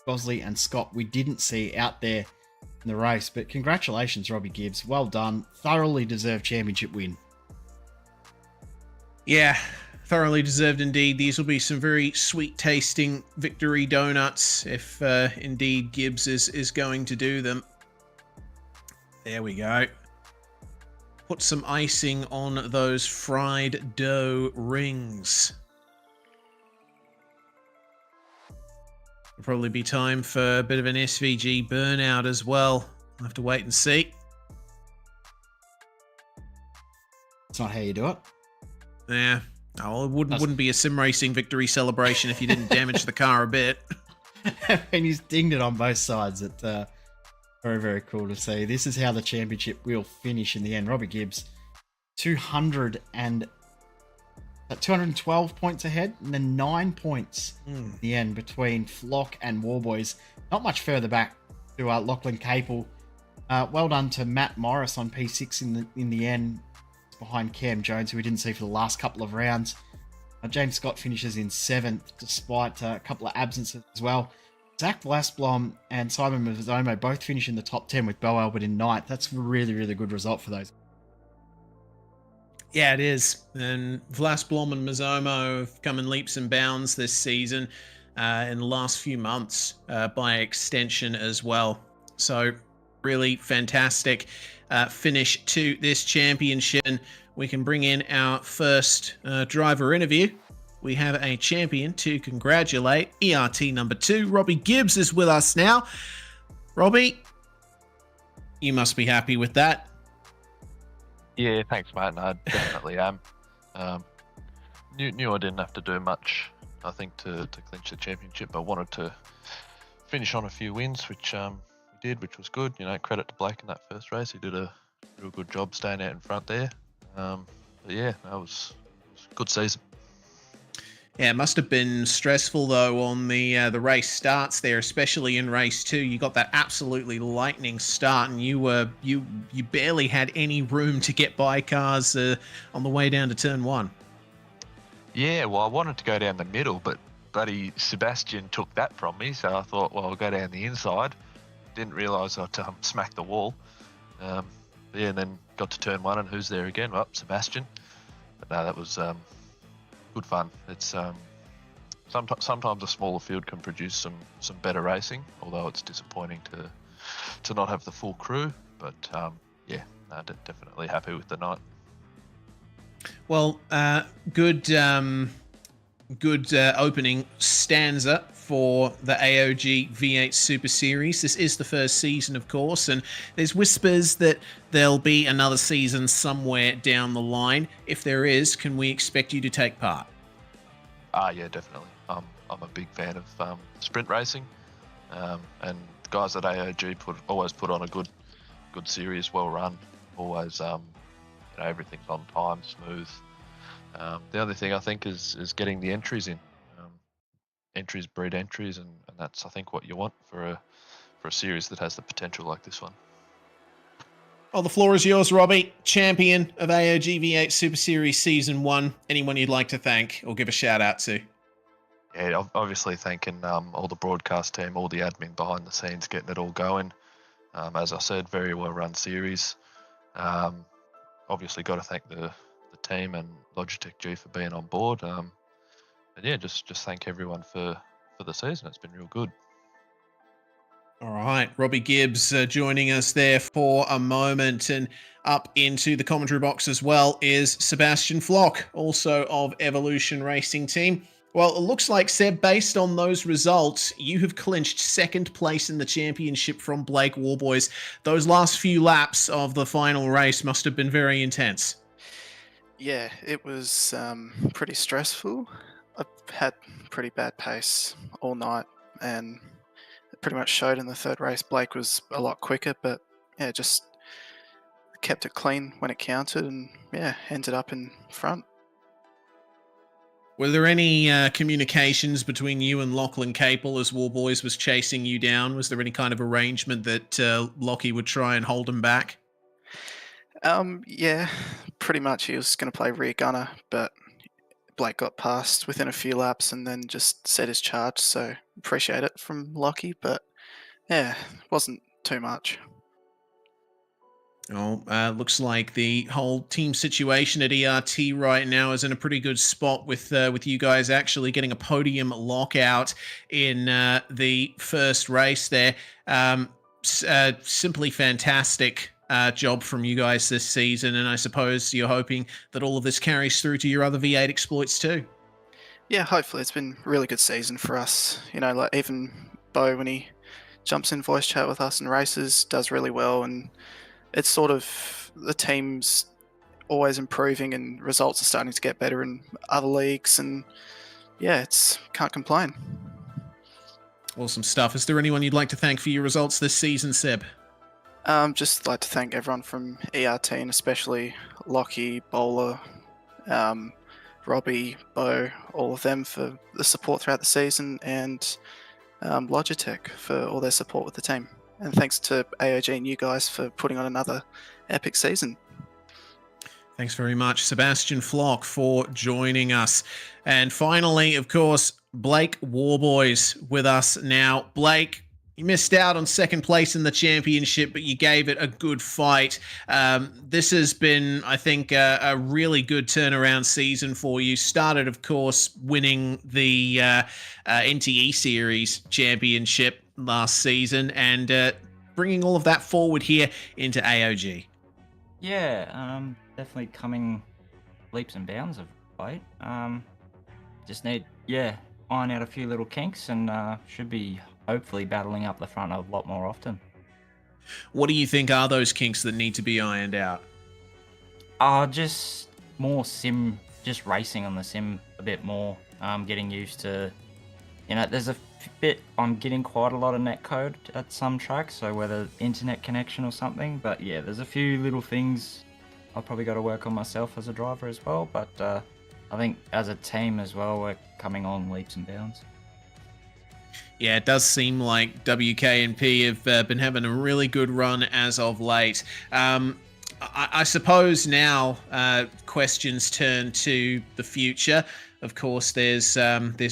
Gosley and Scott we didn't see out there in the race, but congratulations Robbie Gibbs, well done, thoroughly deserved championship win. Yeah, thoroughly deserved indeed. These will be some very sweet tasting victory donuts if indeed Gibbs is going to do them. There we go. Put some icing on those fried dough rings. It'll probably be time for a bit of an SVG burnout as well. I'll have to wait and see. That's not how you do it. Yeah. Oh, it wouldn't be a sim racing victory celebration if you didn't damage the car a bit. And he's dinged it on both sides. It's very, very cool to see. This is how the championship will finish in the end. Robbie Gibbs, 212 points ahead, and then 9 points in the end between Flock and Warboys. Not much further back to Lachlan Capel. Well done to Matt Morris on P6 in the end, behind Cam Jones, who we didn't see for the last couple of rounds. James Scott finishes in 7th, despite a couple of absences as well. Zach Vlasblom and Simon Mazomo both finish in the top 10 with Bo Albert in 9th. That's a really, really good result for those. Yeah, it is. And Vlasblom and Mazomo have come in leaps and bounds this season, in the last few months, by extension as well. So really fantastic finish to this championship. And we can bring in our first driver interview. We have a champion to congratulate. ERT number 2, Robbie Gibbs is with us now. Robbie, you must be happy with that. Yeah, thanks, mate. I definitely am. Knew I didn't have to do much, I think, to clinch the championship. I wanted to finish on a few wins, which we did, which was good. You know, credit to Blake in that first race. He did a real good job staying out in front there. But yeah, that was a good season. Yeah, it must have been stressful though on the race starts there, especially in race 2. You got that absolutely lightning start, and you barely had any room to get by cars on the way down to turn 1. Yeah, well, I wanted to go down the middle, but bloody Sebastian took that from me. So I thought, well, I'll go down the inside. Didn't realise I'd smack the wall. Yeah, and then got to turn 1, and who's there again? Well, Sebastian. But no, that was good fun. It's sometimes a smaller field can produce some better racing, although it's disappointing to not have the full crew. But yeah, no, definitely happy with the night. Well, good opening stanza for the AOG V8 Super Series. This is the first season, of course, and there's whispers that there'll be another season somewhere down the line. If there is, can we expect you to take part? Yeah, definitely. I'm a big fan of sprint racing, and the guys at AOG always put on a good series, well run. Always, everything's on time, smooth. The other thing I think is getting the entries in. Entries breed entries, and that's I think what you want for a series that has the potential like this one. Well, the floor is yours, Robbie. Champion of AOG V8 Super Series Season 1. Anyone you'd like to thank or give a shout out to? yeah, obviously thanking all the broadcast team, all the admin behind the scenes, getting it all going. As I said, very well run series. Obviously got to thank the team and Logitech G for being on board. And yeah, just thank everyone for the season. It's been real good. All right, Robbie Gibbs joining us there for a moment, and up into the commentary box as well is Sebastian Flock, also of Evolution Racing Team. Well, it looks like, Seb, based on those results, you have clinched second place in the championship from Blake Warboys. Those last few laps of the final race must have been very intense. Yeah, it was pretty stressful. I've had pretty bad pace all night, and it pretty much showed in the third race. Blake was a lot quicker, but yeah, just kept it clean when it counted, and yeah, ended up in front. Were there any communications between you and Lachlan Capel as Warboys was chasing you down? Was there any kind of arrangement that Lockie would try and hold him back? Yeah, pretty much he was going to play rear gunner, but Blake got past within a few laps and then just set his charge, so appreciate it from Lockie, but yeah, wasn't too much. Oh, looks like the whole team situation at ERT right now is in a pretty good spot with you guys actually getting a podium lockout in the first race there. Simply fantastic job from you guys this season, and I suppose you're hoping that all of this carries through to your other V8 exploits too. Yeah, hopefully it's been a really good season for us. You know, like even Bo, when he jumps in voice chat with us and races, does really well, and it's sort of the team's always improving and results are starting to get better in other leagues, and yeah, can't complain. Awesome stuff. Is there anyone you'd like to thank for your results this season, Seb? Just like to thank everyone from ERT, and especially Lockie, Bowler, Robbie, Bo, all of them for the support throughout the season, and Logitech for all their support with the team. And thanks to AOG and you guys for putting on another epic season. Thanks very much, Sebastian Flock, for joining us. And finally, of course, Blake Warboys with us now. Blake, you missed out on second place in the championship, but you gave it a good fight. This has been, I think, a really good turnaround season for you. Started, of course, winning the NTE Series championship last season, and bringing all of that forward here into AOG. Yeah, definitely coming leaps and bounds of late. Just need, iron out a few little kinks, and should be hopefully battling up the front a lot more often. What do you think are those kinks that need to be ironed out? Just more sim, just racing on the sim a bit more. Getting used to, there's a bit, I'm getting quite a lot of netcode at some tracks, so whether internet connection or something, but yeah, there's a few little things I've probably got to work on myself as a driver as well, but I think as a team as well, we're coming on leaps and bounds. Yeah, it does seem like WKNP have been having a really good run as of late. I suppose now questions turn to the future. Of course, there's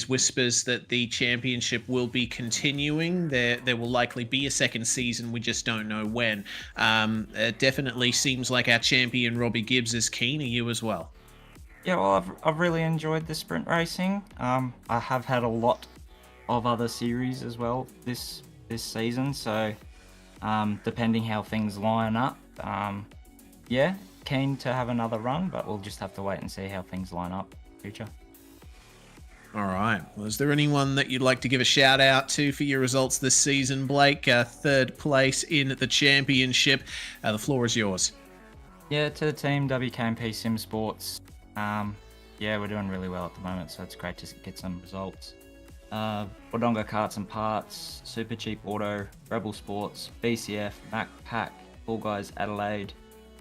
whispers that the championship will be continuing. There will likely be a second season. We just don't know when. It definitely seems like our champion Robbie Gibbs is keen. Are you as well? Yeah, well, I've really enjoyed the sprint racing. I have had a lot of other series as well this season, so depending how things line up, keen to have another run, but we'll just have to wait and see how things line up in the future. All right. Well, is there anyone that you'd like to give a shout out to for your results this season, Blake? Third place in the championship. The floor is yours. Yeah, to the team, WKMP Sim Sports. We're doing really well at the moment, so it's great to get some results. Wodonga Carts and Parts, Super Cheap Auto, Rebel Sports, BCF, Mac Pack, Fall Guys Adelaide,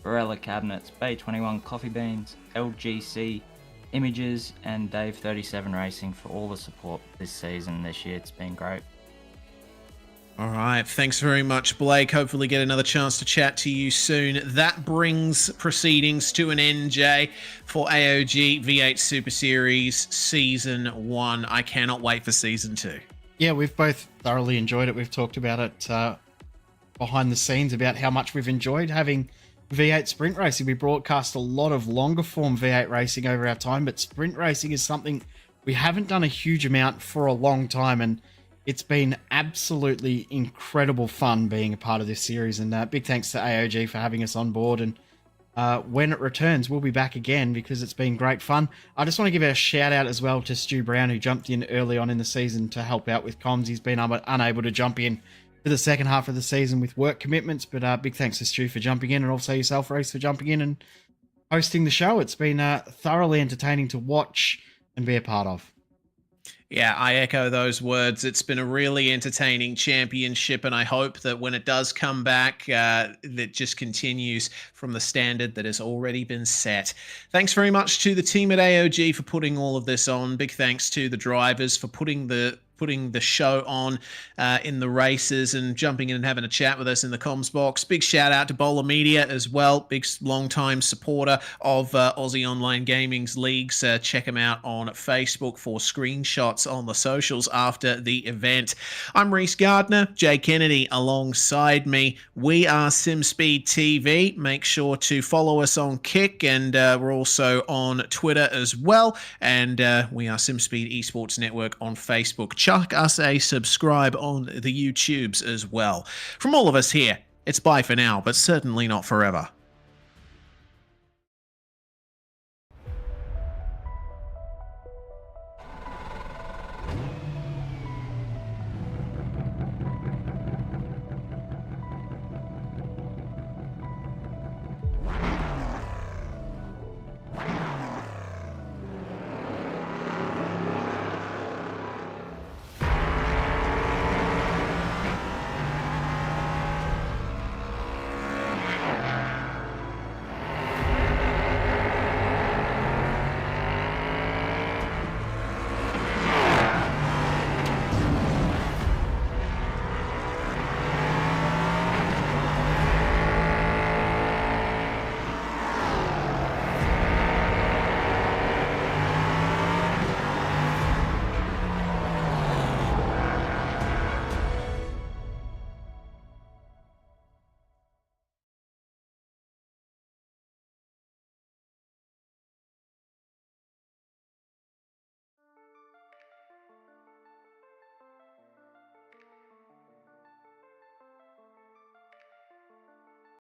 Barella Cabinets, Bay 21 Coffee Beans, LGC, Images, and Dave 37 Racing for all the support this season, this year. It's been great. All right. Thanks very much, Blake. Hopefully get another chance to chat to you soon. That brings proceedings to an end, Jay, for AOG V8 Super Series Season 1. I cannot wait for Season 2. Yeah, we've both thoroughly enjoyed it. We've talked about it behind the scenes about how much we've enjoyed having V8 sprint racing. We broadcast a lot of longer form V8 racing over our time, but sprint racing is something we haven't done a huge amount for a long time, and it's been absolutely incredible fun being a part of this series. And big thanks to AOG for having us on board. And when it returns, we'll be back again because it's been great fun. I just want to give a shout out as well to Stu Brown, who jumped in early on in the season to help out with comms. He's been unable to jump in for the second half of the season with work commitments, but big thanks to Stu for jumping in, and also yourself, Reese, for jumping in and hosting the show. It's been thoroughly entertaining to watch and be a part of. Yeah, I echo those words. It's been a really entertaining championship, and I hope that when it does come back, that just continues from the standard that has already been set. Thanks very much to the team at AOG for putting all of this on. Big thanks to the drivers for putting the show on in the races and jumping in and having a chat with us in the comms box. Big shout out to Bowler Media as well, big long-time supporter of Aussie Online Gaming's leagues. Check them out on Facebook for screenshots on the socials after the event. I'm Reese Gardner, Jay Kennedy alongside me. We are SimSpeed TV. Make sure to follow us on Kick, and we're also on Twitter as well. And we are SimSpeed Esports Network on Facebook. Chuck us a subscribe on the YouTubes as well. From all of us here, it's bye for now, but certainly not forever.